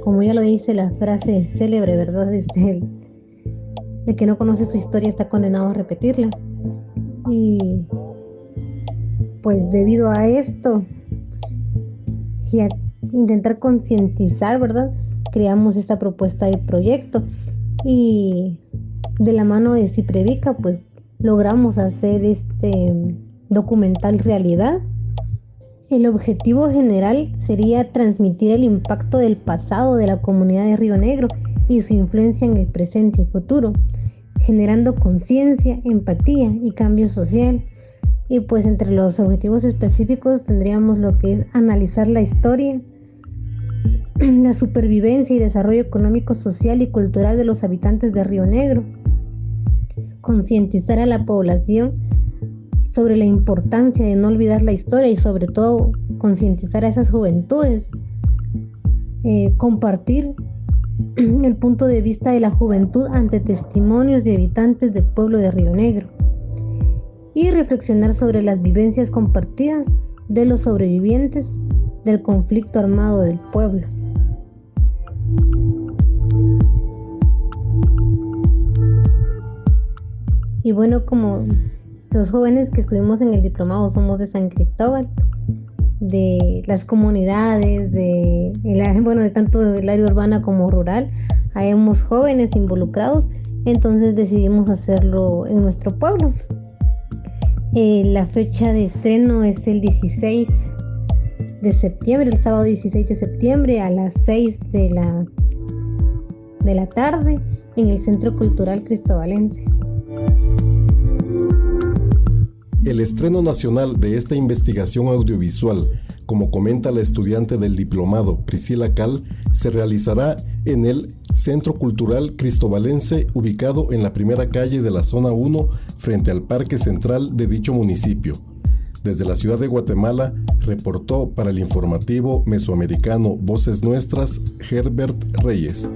como ya lo dice la frase célebre, ¿verdad? El que no conoce su historia está condenado a repetirla. Y pues debido a esto y a intentar concientizar, ¿verdad?, creamos esta propuesta de proyecto y de la mano de Ciprevica pues logramos hacer este documental realidad. El objetivo general sería transmitir el impacto del pasado de la comunidad de Río Negro y su influencia en el presente y futuro, generando conciencia, empatía y cambio social. Y pues entre los objetivos específicos tendríamos lo que es analizar la historia, la supervivencia y desarrollo económico, social y cultural de los habitantes de Río Negro, concientizar a la población sobre la importancia de no olvidar la historia y sobre todo concientizar a esas juventudes, compartir el punto de vista de la juventud ante testimonios de habitantes del pueblo de Río Negro y reflexionar sobre las vivencias compartidas de los sobrevivientes del conflicto armado del pueblo. Y bueno, como los jóvenes que estuvimos en el diplomado somos de San Cristóbal, de las comunidades, de tanto del área urbana como rural, habemos jóvenes involucrados, entonces decidimos hacerlo en nuestro pueblo. La fecha de estreno es el 16 de septiembre, el sábado 16 de septiembre a las 6 de la tarde en el Centro Cultural Cristobalense. El estreno nacional de esta investigación audiovisual, como comenta la estudiante del diplomado Priscila Cal, se realizará en el Centro Cultural Cristobalense, ubicado en la primera calle de la Zona 1, frente al Parque Central de dicho municipio. Desde la ciudad de Guatemala, reportó para el informativo mesoamericano Voces Nuestras, Herbert Reyes.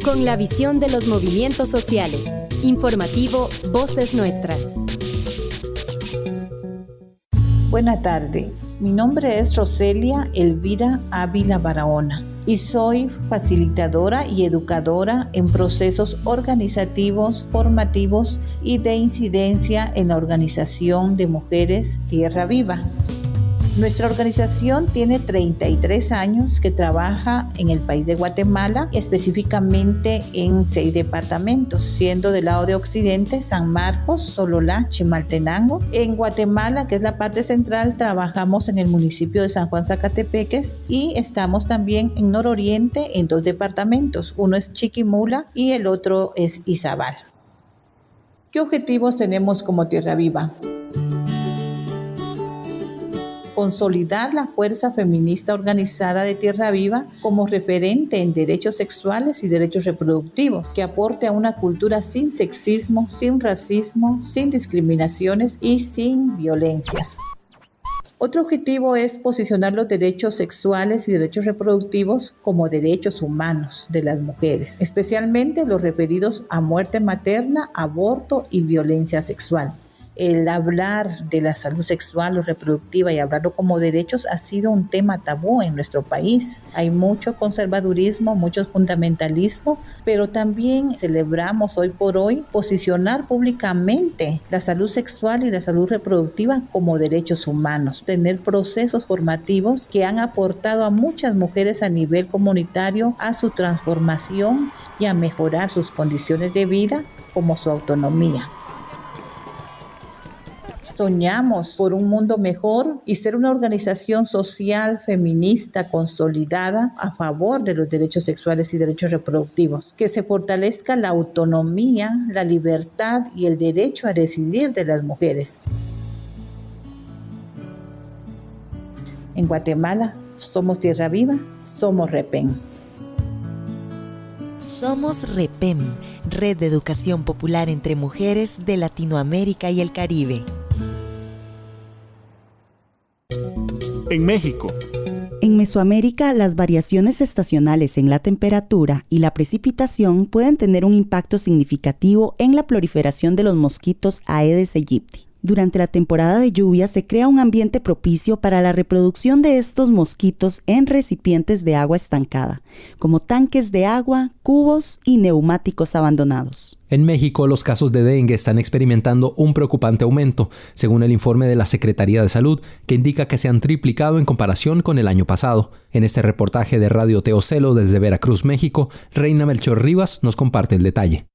Con la visión de los movimientos sociales. Informativo Voces Nuestras. Buenas tardes. Mi nombre es Roselia Elvira Ávila Barahona y soy facilitadora y educadora en procesos organizativos, formativos y de incidencia en la organización de mujeres Tierra Viva. Nuestra organización tiene 33 años que trabaja en el país de Guatemala, específicamente en 6 departamentos, siendo del lado de occidente San Marcos, Sololá, Chimaltenango. En Guatemala, que es la parte central, trabajamos en el municipio de San Juan Zacatepeques y estamos también en nororiente en 2 departamentos, uno es Chiquimula y el otro es Izabal. ¿Qué objetivos tenemos como Tierra Viva? Consolidar la fuerza feminista organizada de Tierra Viva como referente en derechos sexuales y derechos reproductivos, que aporte a una cultura sin sexismo, sin racismo, sin discriminaciones y sin violencias. Otro objetivo es posicionar los derechos sexuales y derechos reproductivos como derechos humanos de las mujeres, especialmente los referidos a muerte materna, aborto y violencia sexual. El hablar de la salud sexual o reproductiva y hablarlo como derechos ha sido un tema tabú en nuestro país. Hay mucho conservadurismo, mucho fundamentalismo, pero también celebramos hoy por hoy posicionar públicamente la salud sexual y la salud reproductiva como derechos humanos, tener procesos formativos que han aportado a muchas mujeres a nivel comunitario a su transformación y a mejorar sus condiciones de vida como su autonomía. Soñamos por un mundo mejor y ser una organización social feminista consolidada a favor de los derechos sexuales y derechos reproductivos, que se fortalezca la autonomía, la libertad y el derecho a decidir de las mujeres. En Guatemala somos Tierra Viva, somos REPEN. Somos REPEM, Red de Educación Popular entre Mujeres de Latinoamérica y el Caribe. En México. En Mesoamérica, las variaciones estacionales en la temperatura y la precipitación pueden tener un impacto significativo en la proliferación de los mosquitos Aedes aegypti. Durante la temporada de lluvia se crea un ambiente propicio para la reproducción de estos mosquitos en recipientes de agua estancada, como tanques de agua, cubos y neumáticos abandonados. En México, los casos de dengue están experimentando un preocupante aumento, según el informe de la Secretaría de Salud, que indica que se han triplicado en comparación con el año pasado. En este reportaje de Radio Teocelo desde Veracruz, México, Reina Melchor Rivas nos comparte el detalle.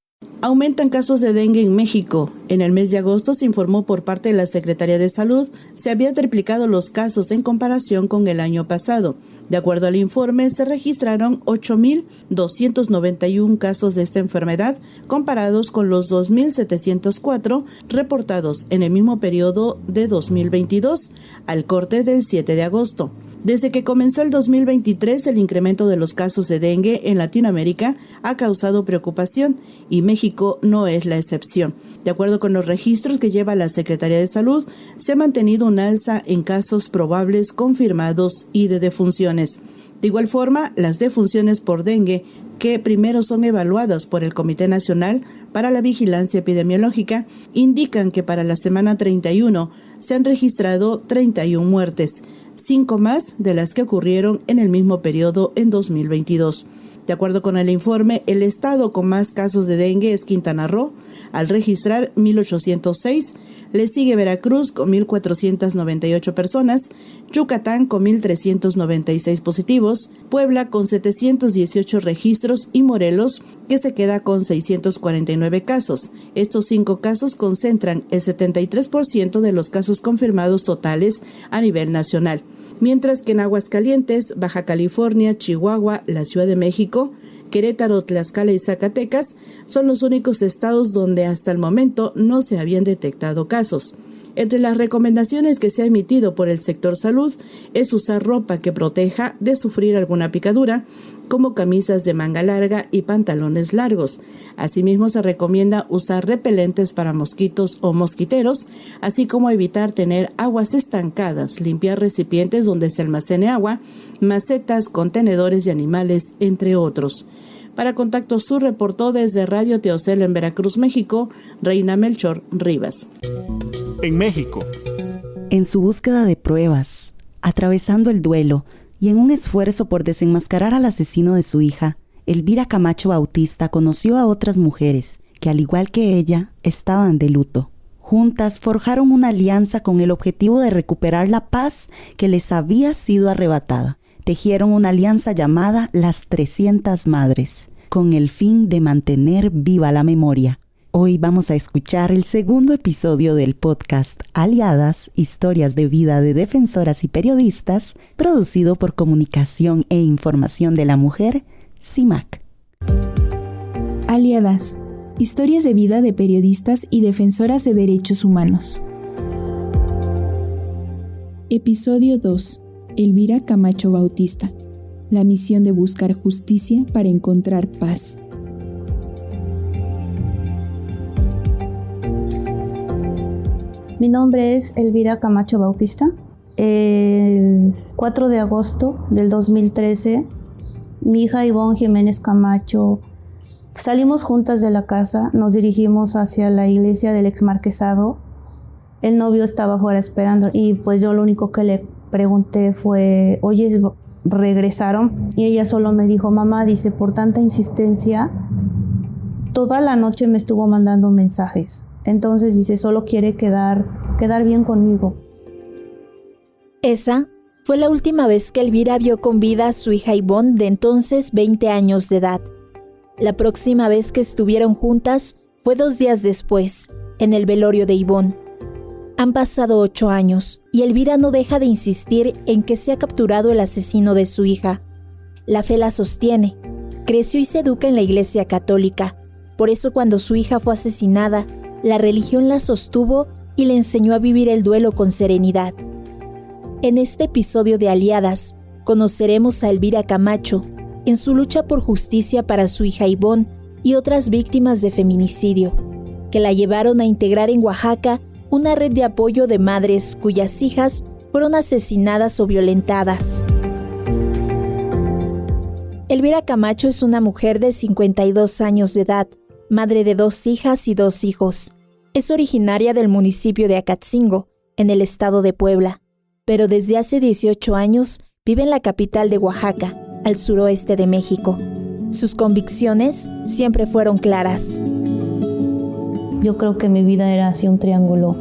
Aumentan casos de dengue en México. En el mes de agosto se informó por parte de la Secretaría de Salud se había triplicado los casos en comparación con el año pasado. De acuerdo al informe, se registraron 8.291 casos de esta enfermedad, comparados con los 2.704 reportados en el mismo periodo de 2022, al corte del 7 de agosto. Desde que comenzó el 2023, el incremento de los casos de dengue en Latinoamérica ha causado preocupación y México no es la excepción. De acuerdo con los registros que lleva la Secretaría de Salud, se ha mantenido un alza en casos probables, confirmados y de defunciones. De igual forma, las defunciones por dengue, que primero son evaluadas por el Comité Nacional para la Vigilancia Epidemiológica, indican que para la semana 31 se han registrado 31 muertes, 5 más de las que ocurrieron en el mismo periodo en 2022. De acuerdo con el informe, el estado con más casos de dengue es Quintana Roo, al registrar 1.806, le sigue Veracruz con 1.498 personas, Yucatán con 1.396 positivos, Puebla con 718 registros y Morelos, que se queda con 649 casos. Estos 5 casos concentran el 73% de los casos confirmados totales a nivel nacional. Mientras que en Aguascalientes, Baja California, Chihuahua, la Ciudad de México, Querétaro, Tlaxcala y Zacatecas son los únicos estados donde hasta el momento no se habían detectado casos. Entre las recomendaciones que se ha emitido por el sector salud es usar ropa que proteja de sufrir alguna picadura, como camisas de manga larga y pantalones largos. Asimismo, se recomienda usar repelentes para mosquitos o mosquiteros, así como evitar tener aguas estancadas, limpiar recipientes donde se almacene agua, macetas, contenedores de animales, entre otros. Para Contacto Sur reportó desde Radio Teocelo en Veracruz, México, Reina Melchor Rivas. En México. En su búsqueda de pruebas, atravesando el duelo y en un esfuerzo por desenmascarar al asesino de su hija, Elvira Camacho Bautista conoció a otras mujeres que, al igual que ella, estaban de luto. Juntas forjaron una alianza con el objetivo de recuperar la paz que les había sido arrebatada. Tejieron una alianza llamada Las 300 Madres, con el fin de mantener viva la memoria. Hoy vamos a escuchar el segundo episodio del podcast Aliadas, Historias de Vida de Defensoras y Periodistas, producido por Comunicación e Información de la Mujer, CIMAC. Aliadas, Historias de Vida de Periodistas y Defensoras de Derechos Humanos. Episodio 2. Elvira Camacho Bautista. La misión de buscar justicia para encontrar paz. Mi nombre es Elvira Camacho Bautista. El 4 de agosto del 2013, mi hija Ivonne Jiménez Camacho, salimos juntas de la casa, nos dirigimos hacia la iglesia del Exmarquesado. El novio estaba fuera esperando y pues yo lo único que le pregunté fue, oye, ¿regresaron? Y ella solo me dijo, mamá, dice, por tanta insistencia, toda la noche me estuvo mandando mensajes. Entonces dice, solo quiere quedar bien conmigo. Esa fue la última vez que Elvira vio con vida a su hija Ivonne, de entonces 20 años de edad. La próxima vez que estuvieron juntas fue 2 días después, en el velorio de Ivonne. Han pasado 8 años y Elvira no deja de insistir en que se ha capturado el asesino de su hija. La fe la sostiene. Creció y se educa en la Iglesia Católica. Por eso cuando su hija fue asesinada, la religión la sostuvo y le enseñó a vivir el duelo con serenidad. En este episodio de Aliadas, conoceremos a Elvira Camacho en su lucha por justicia para su hija Ivonne y otras víctimas de feminicidio, que la llevaron a integrar en Oaxaca una red de apoyo de madres cuyas hijas fueron asesinadas o violentadas. Elvira Camacho es una mujer de 52 años de edad, madre de 2 hijas y 2 hijos. Es originaria del municipio de Acatzingo, en el estado de Puebla, pero desde hace 18 años vive en la capital de Oaxaca, al suroeste de México. Sus convicciones siempre fueron claras. Yo creo que mi vida era así un triángulo: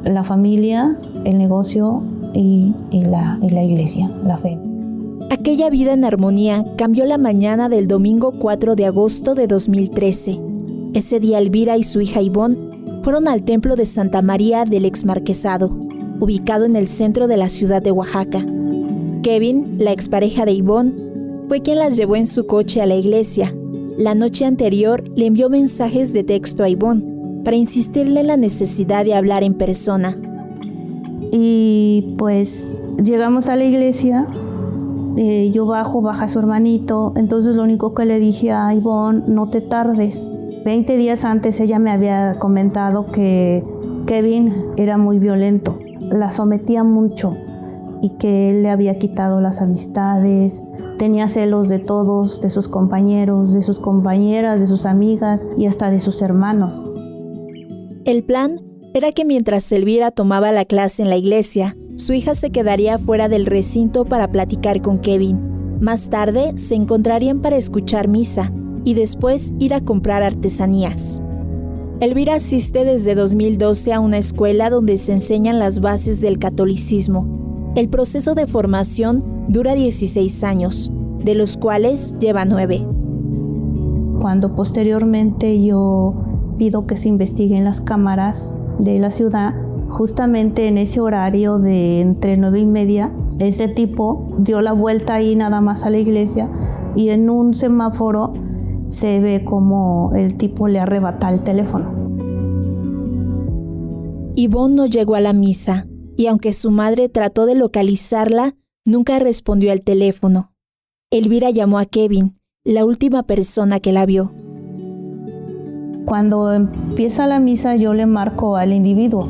la familia, el negocio y la iglesia, la fe. Aquella vida en armonía cambió la mañana del domingo 4 de agosto de 2013. Ese día Elvira y su hija Ivonne fueron al templo de Santa María del Exmarquesado, ubicado en el centro de la ciudad de Oaxaca. Kevin, la expareja de Ivonne, fue quien las llevó en su coche a la iglesia. La noche anterior le envió mensajes de texto a Ivonne para insistirle en la necesidad de hablar en persona. Y pues llegamos a la iglesia, yo baja su hermanito, entonces lo único que le dije a Ivonne, no te tardes. 20 días antes ella me había comentado que Kevin era muy violento, la sometía mucho y que él le había quitado las amistades, tenía celos de todos, de sus compañeros, de sus compañeras, de sus amigas y hasta de sus hermanos. El plan era que mientras Elvira tomaba la clase en la iglesia, su hija se quedaría fuera del recinto para platicar con Kevin. Más tarde se encontrarían para escuchar misa y después ir a comprar artesanías. Elvira asiste desde 2012 a una escuela donde se enseñan las bases del catolicismo. El proceso de formación dura 16 años, de los cuales lleva 9. Cuando posteriormente yo pido que se investiguen las cámaras de la ciudad, justamente en ese horario de entre 9:30, este tipo dio la vuelta ahí nada más a la iglesia y en un semáforo se ve como el tipo le arrebata el teléfono. Ivonne no llegó a la misa y aunque su madre trató de localizarla, nunca respondió al teléfono. Elvira llamó a Kevin, la última persona que la vio. Cuando empieza la misa yo le marco al individuo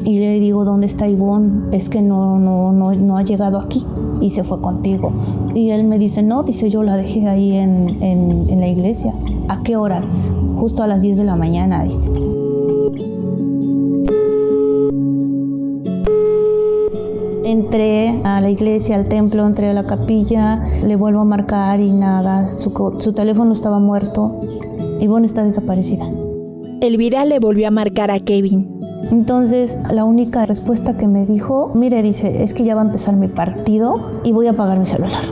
y le digo, ¿dónde está Ivonne? Es que no ha llegado aquí y se fue contigo. Y él me dice, no, dice, yo la dejé ahí en la iglesia. ¿A qué hora? Justo a las 10 de la mañana, dice. Entré a la iglesia, al templo, entré a la capilla, le vuelvo a marcar y nada, su teléfono estaba muerto. Ivonne está desaparecida. Elvira le volvió a marcar a Kevin. Entonces, la única respuesta que me dijo, mire, dice, es que ya va a empezar mi partido y voy a apagar mi celular.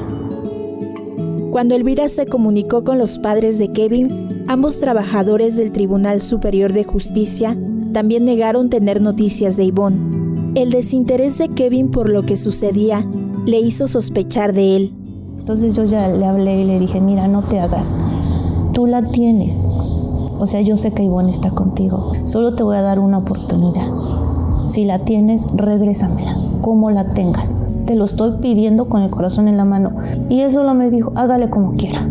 Cuando Elvira se comunicó con los padres de Kevin, ambos trabajadores del Tribunal Superior de Justicia también negaron tener noticias de Ivonne. El desinterés de Kevin por lo que sucedía le hizo sospechar de él. Entonces yo ya le hablé y le dije, mira, no te hagas. Tú la tienes. O sea, yo sé que Ivonne está contigo. Solo te voy a dar una oportunidad. Si la tienes, regrésamela. Como la tengas. Te lo estoy pidiendo con el corazón en la mano. Y él solo me dijo, hágale como quiera.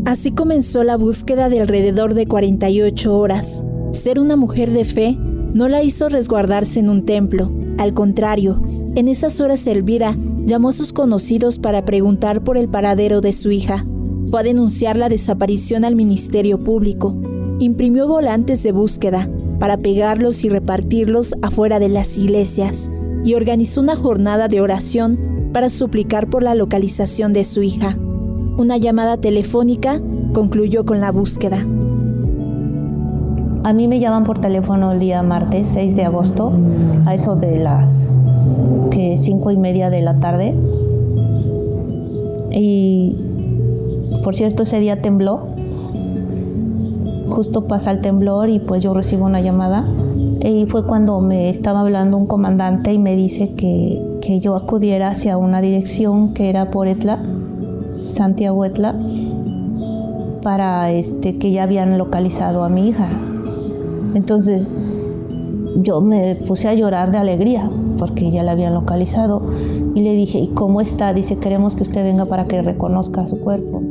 Así comenzó la búsqueda de alrededor de 48 horas. Ser una mujer de fe no la hizo resguardarse en un templo. Al contrario, en esas horas Elvira llamó a sus conocidos para preguntar por el paradero de su hija. Fue a denunciar la desaparición al Ministerio Público. Imprimió volantes de búsqueda para pegarlos y repartirlos afuera de las iglesias y organizó una jornada de oración para suplicar por la localización de su hija. Una llamada telefónica concluyó con la búsqueda. A mí me llaman por teléfono el día martes 6 de agosto, a eso de las 5:30 de la tarde. Y por cierto, ese día tembló. Justo pasa el temblor y pues yo recibo una llamada. Y fue cuando me estaba hablando un comandante y me dice que yo acudiera hacia una dirección que era por Etla, Santiago Etla, para que ya habían localizado a mi hija. Entonces yo me puse a llorar de alegría porque ya la habían localizado y le dije, ¿y cómo está? Dice, queremos que usted venga para que reconozca su cuerpo.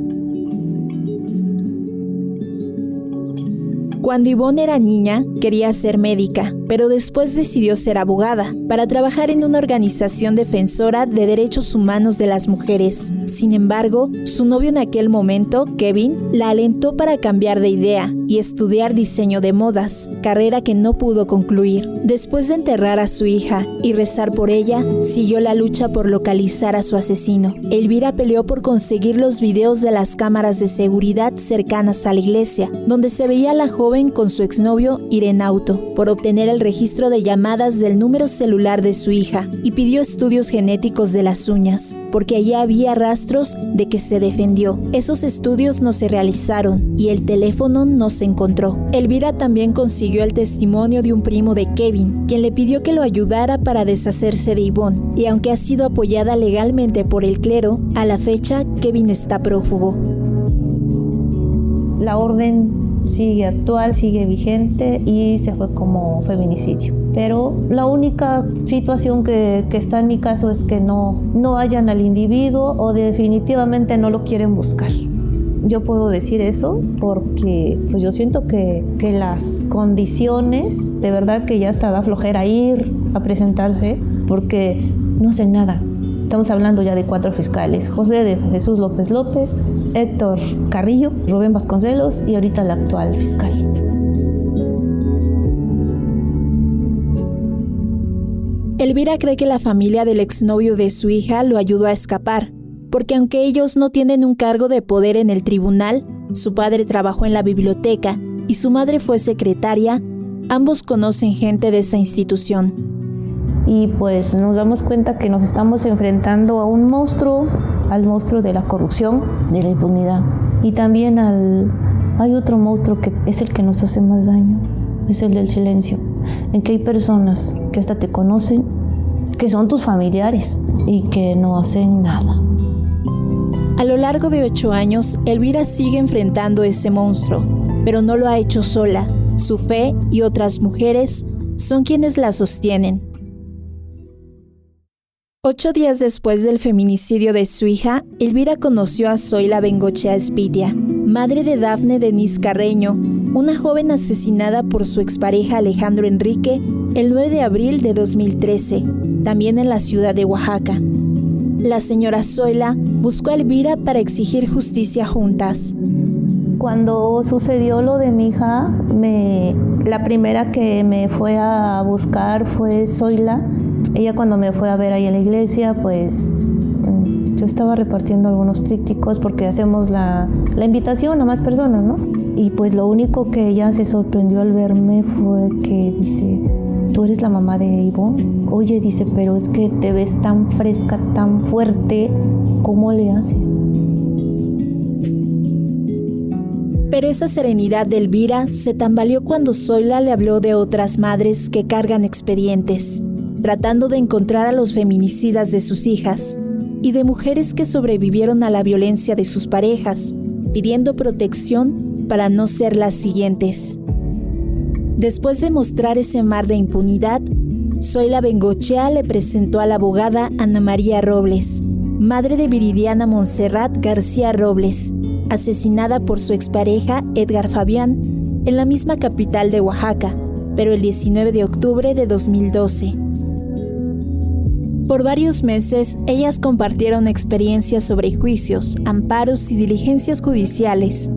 Cuando Ivonne era niña, quería ser médica, pero después decidió ser abogada para trabajar en una organización defensora de derechos humanos de las mujeres. Sin embargo, su novio en aquel momento, Kevin, la alentó para cambiar de idea y estudiar diseño de modas, carrera que no pudo concluir. Después de enterrar a su hija y rezar por ella, siguió la lucha por localizar a su asesino. Elvira peleó por conseguir los videos de las cámaras de seguridad cercanas a la iglesia, donde se veía a la joven con su exnovio Irenauto, por obtener el registro de llamadas del número celular de su hija, y pidió estudios genéticos de las uñas, porque allí había rastros de que se defendió. Esos estudios no se realizaron y el teléfono no se encontró. Elvira también consiguió el testimonio de un primo de Kevin, quien le pidió que lo ayudara para deshacerse de Ivonne, y aunque ha sido apoyada legalmente por el clero, a la fecha Kevin está prófugo. La orden sigue actual, sigue vigente y se fue como feminicidio. Pero la única situación que está en mi caso es que no hallan al individuo o definitivamente no lo quieren buscar. Yo puedo decir eso porque pues yo siento que las condiciones, de verdad que ya hasta da flojera ir a presentarse porque no hacen nada. Estamos hablando ya de 4 fiscales: José de Jesús López López, Héctor Carrillo, Rubén Vasconcelos y ahorita el actual fiscal. Elvira cree que la familia del exnovio de su hija lo ayudó a escapar, porque aunque ellos no tienen un cargo de poder en el tribunal, su padre trabajó en la biblioteca y su madre fue secretaria, ambos conocen gente de esa institución. Y pues nos damos cuenta que nos estamos enfrentando a un monstruo, al monstruo de la corrupción, de la impunidad. Y también hay otro monstruo que es el que nos hace más daño, es el del silencio, en que hay personas que hasta te conocen, que son tus familiares y que no hacen nada. A lo largo de 8 años, Elvira sigue enfrentando ese monstruo, pero no lo ha hecho sola. Su fe y otras mujeres son quienes la sostienen. 8 días después del feminicidio de su hija, Elvira conoció a Zoila Bengochea Espitia, madre de Dafne Denise Carreño, una joven asesinada por su expareja Alejandro Enrique el 9 de abril de 2013, también en la ciudad de Oaxaca. La señora Zoila buscó a Elvira para exigir justicia juntas. Cuando sucedió lo de mi hija, la primera que me fue a buscar fue Zoila. Ella cuando me fue a ver ahí en la iglesia, pues yo estaba repartiendo algunos trípticos porque hacemos la invitación a más personas, ¿no? Y pues lo único que ella se sorprendió al verme fue que dice, ¿tú eres la mamá de Ivonne? Oye, dice, pero es que te ves tan fresca, tan fuerte, ¿cómo le haces? Pero esa serenidad de Elvira se tambaleó cuando Zoila le habló de otras madres que cargan expedientes, tratando de encontrar a los feminicidas de sus hijas, y de mujeres que sobrevivieron a la violencia de sus parejas, pidiendo protección para no ser las siguientes. Después de mostrar ese mar de impunidad, Zoila Bengochea le presentó a la abogada Ana María Robles, madre de Viridiana Montserrat García Robles, asesinada por su expareja Edgar Fabián en la misma capital de Oaxaca, pero el 19 de octubre de 2012. Por varios meses, ellas compartieron experiencias sobre juicios, amparos y diligencias judiciales.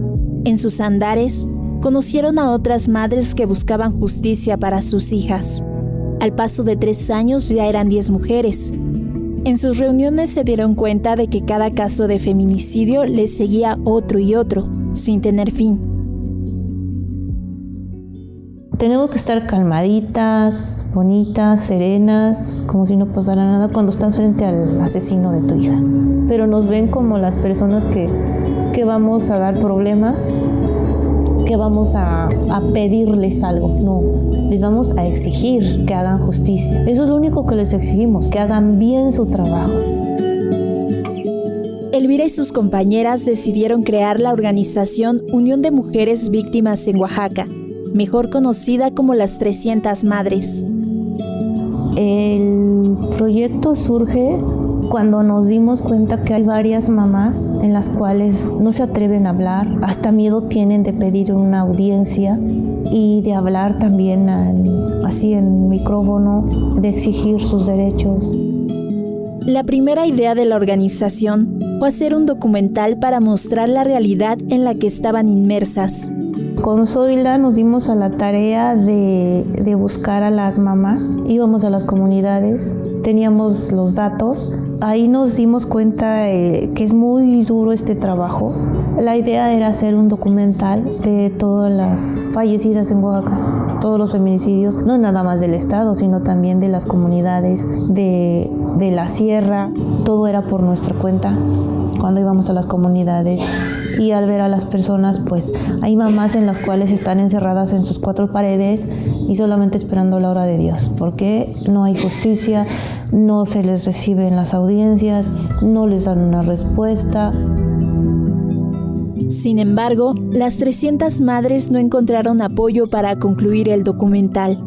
En sus andares, conocieron a otras madres que buscaban justicia para sus hijas. Al paso de 3 años ya eran 10 mujeres. En sus reuniones se dieron cuenta de que cada caso de feminicidio les seguía otro y otro, sin tener fin. Tenemos que estar calmaditas, bonitas, serenas, como si no pasara nada cuando estás frente al asesino de tu hija. Pero nos ven como las personas que vamos a dar problemas, que vamos a pedirles algo. No, les vamos a exigir que hagan justicia. Eso es lo único que les exigimos, que hagan bien su trabajo. Elvira y sus compañeras decidieron crear la organización Unión de Mujeres Víctimas en Oaxaca, mejor conocida como las 300 Madres. El proyecto surge cuando nos dimos cuenta que hay varias mamás en las cuales no se atreven a hablar, hasta miedo tienen de pedir una audiencia y de hablar también así en micrófono, de exigir sus derechos. La primera idea de la organización fue hacer un documental para mostrar la realidad en la que estaban inmersas. Con Zoila nos dimos a la tarea de buscar a las mamás, íbamos a las comunidades, teníamos los datos, ahí nos dimos cuenta que es muy duro este trabajo. La idea era hacer un documental de todas las fallecidas en Oaxaca, todos los feminicidios, no nada más del estado, sino también de las comunidades, de la sierra, todo era por nuestra cuenta cuando íbamos a las comunidades. Y al ver a las personas, pues hay mamás en las cuales están encerradas en sus 4 paredes y solamente esperando la hora de Dios, porque no hay justicia, no se les recibe en las audiencias, no les dan una respuesta. Sin embargo, las 300 madres no encontraron apoyo para concluir el documental.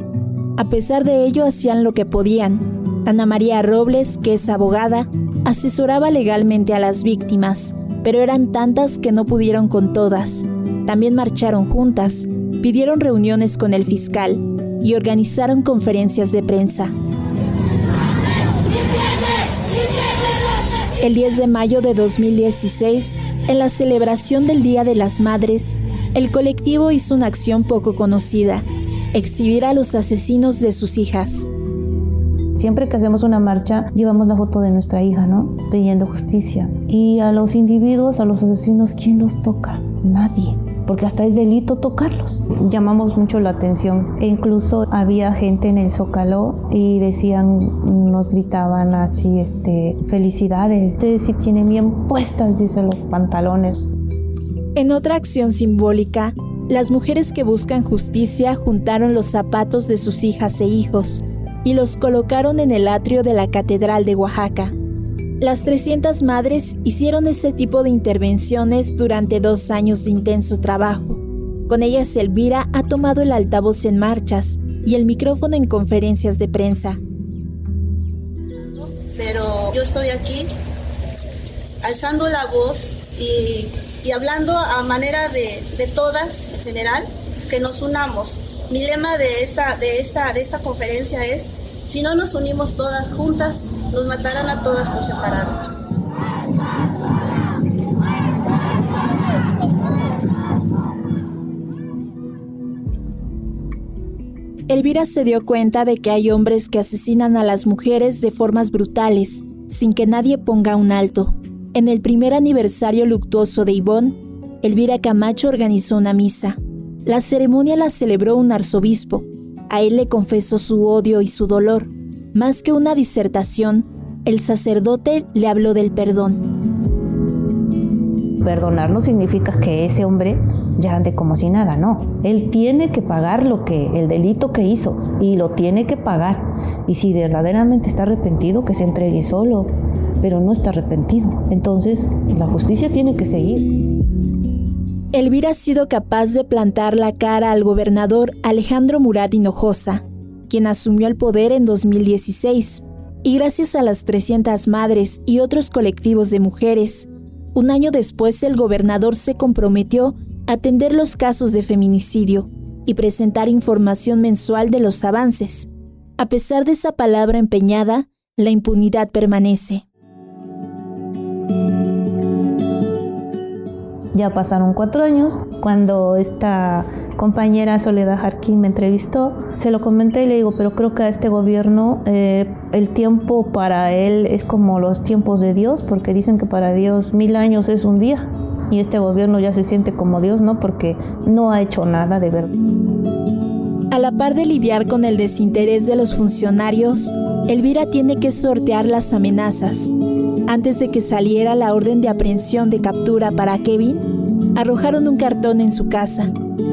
A pesar de ello, hacían lo que podían. Ana María Robles, que es abogada, asesoraba legalmente a las víctimas, pero eran tantas que no pudieron con todas. También marcharon juntas, pidieron reuniones con el fiscal y organizaron conferencias de prensa. El 10 de mayo de 2016, en la celebración del Día de las Madres, el colectivo hizo una acción poco conocida: exhibir a los asesinos de sus hijas. Siempre que hacemos una marcha, llevamos la foto de nuestra hija, ¿no? Pidiendo justicia. Y a los individuos, a los asesinos, ¿quién los toca? Nadie. Porque hasta es delito tocarlos. Llamamos mucho la atención. E incluso había gente en el Zócalo y decían, nos gritaban así, felicidades. Ustedes sí tienen bien puestas, dice, los pantalones. En otra acción simbólica, las mujeres que buscan justicia juntaron los zapatos de sus hijas e hijos y los colocaron en el atrio de la Catedral de Oaxaca. Las 300 madres hicieron ese tipo de intervenciones durante 2 años de intenso trabajo. Con ellas, Elvira ha tomado el altavoz en marchas y el micrófono en conferencias de prensa. Pero yo estoy aquí alzando la voz y hablando a manera de todas en general, que nos unamos. Mi lema de esta conferencia es: si no nos unimos todas juntas, nos matarán a todas por separado. Elvira se dio cuenta de que hay hombres que asesinan a las mujeres de formas brutales, sin que nadie ponga un alto. En el primer aniversario luctuoso de Ivonne, Elvira Camacho organizó una misa. La ceremonia la celebró un arzobispo. A él le confesó su odio y su dolor. Más que una disertación, el sacerdote le habló del perdón. Perdonar no significa que ese hombre ya ande como si nada, no. Él tiene que pagar el delito que hizo, y lo tiene que pagar. Y si verdaderamente está arrepentido, que se entregue solo, pero no está arrepentido. Entonces, la justicia tiene que seguir. Elvira ha sido capaz de plantar la cara al gobernador Alejandro Murat Hinojosa, quien asumió el poder en 2016, y gracias a las 300 madres y otros colectivos de mujeres, un año después el gobernador se comprometió a atender los casos de feminicidio, y presentar información mensual de los avances. A pesar de esa palabra empeñada, la impunidad permanece. Ya pasaron 4 años. Cuando esta compañera Soledad Jarquín me entrevistó, se lo comenté y le digo, pero creo que a este gobierno el tiempo para él es como los tiempos de Dios, porque dicen que para Dios 1000 años es un día. Y este gobierno ya se siente como Dios, ¿no? Porque no ha hecho nada de verdad. A la par de lidiar con el desinterés de los funcionarios, Elvira tiene que sortear las amenazas. Antes de que saliera la orden de aprehensión de captura para Kevin, arrojaron un cartón en su casa.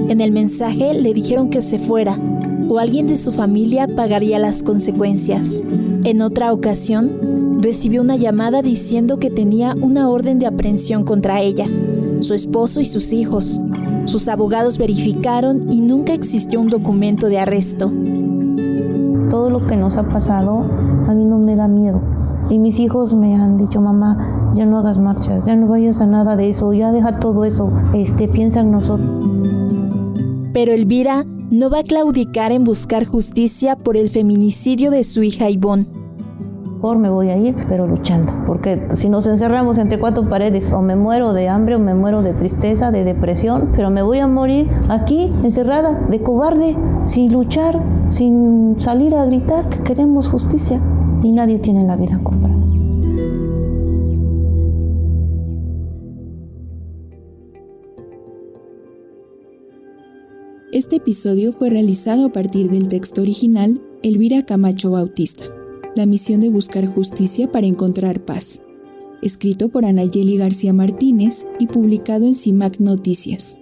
En el mensaje le dijeron que se fuera, o alguien de su familia pagaría las consecuencias. En otra ocasión, recibió una llamada diciendo que tenía una orden de aprehensión contra ella, su esposo y sus hijos. Sus abogados verificaron y nunca existió un documento de arresto. Todo lo que nos ha pasado a mí no me da miedo. Y mis hijos me han dicho, mamá, ya no hagas marchas, ya no vayas a nada de eso, ya deja todo eso, piensa en nosotros. Pero Elvira no va a claudicar en buscar justicia por el feminicidio de su hija Ivonne. Mejor me voy a ir, pero luchando, porque si nos encerramos entre 4 paredes, o me muero de hambre, o me muero de tristeza, de depresión, pero me voy a morir aquí, encerrada, de cobarde, sin luchar, sin salir a gritar que queremos justicia. Y nadie tiene la vida comprada. Este episodio fue realizado a partir del texto original Elvira Camacho Bautista, La misión de buscar justicia para encontrar paz, escrito por Anayeli García Martínez y publicado en CIMAC Noticias.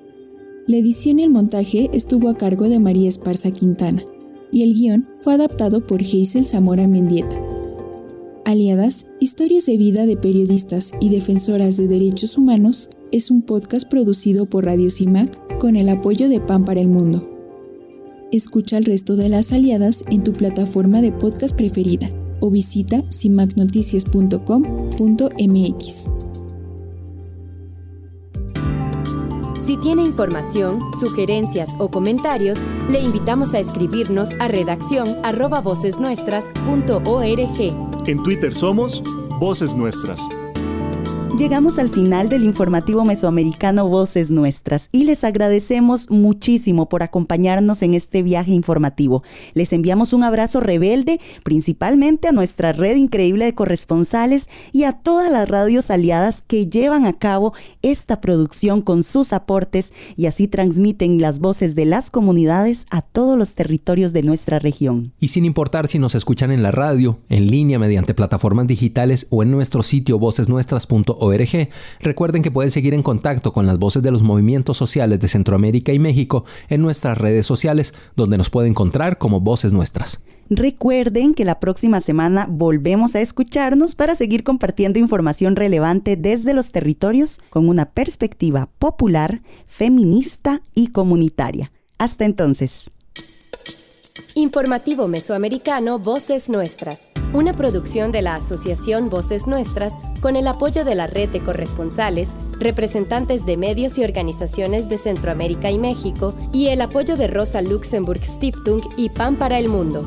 La edición y el montaje estuvo a cargo de María Esparza Quintana y el guión fue adaptado por Geisel Zamora Mendieta. Aliadas, historias de vida de periodistas y defensoras de derechos humanos es un podcast producido por Radio CIMAC con el apoyo de Pan para el Mundo. Escucha el resto de las aliadas en tu plataforma de podcast preferida o visita cimacnoticias.com.mx. Si tiene información, sugerencias o comentarios, le invitamos a escribirnos a redaccion@vocesnuestras.org. En Twitter somos Voces Nuestras. Llegamos al final del informativo mesoamericano Voces Nuestras y les agradecemos muchísimo por acompañarnos en este viaje informativo. Les enviamos un abrazo rebelde, principalmente a nuestra red increíble de corresponsales y a todas las radios aliadas que llevan a cabo esta producción con sus aportes y así transmiten las voces de las comunidades a todos los territorios de nuestra región. Y sin importar si nos escuchan en la radio, en línea mediante plataformas digitales o en nuestro sitio vocesnuestras.org, recuerden que pueden seguir en contacto con las voces de los movimientos sociales de Centroamérica y México en nuestras redes sociales, donde nos pueden encontrar como Voces Nuestras. Recuerden que la próxima semana volvemos a escucharnos para seguir compartiendo información relevante desde los territorios con una perspectiva popular, feminista y comunitaria. Hasta entonces. Informativo Mesoamericano Voces Nuestras, una producción de la Asociación Voces Nuestras con el apoyo de la red de corresponsales, representantes de medios y organizaciones de Centroamérica y México y el apoyo de Rosa Luxemburg Stiftung y Pan para el Mundo.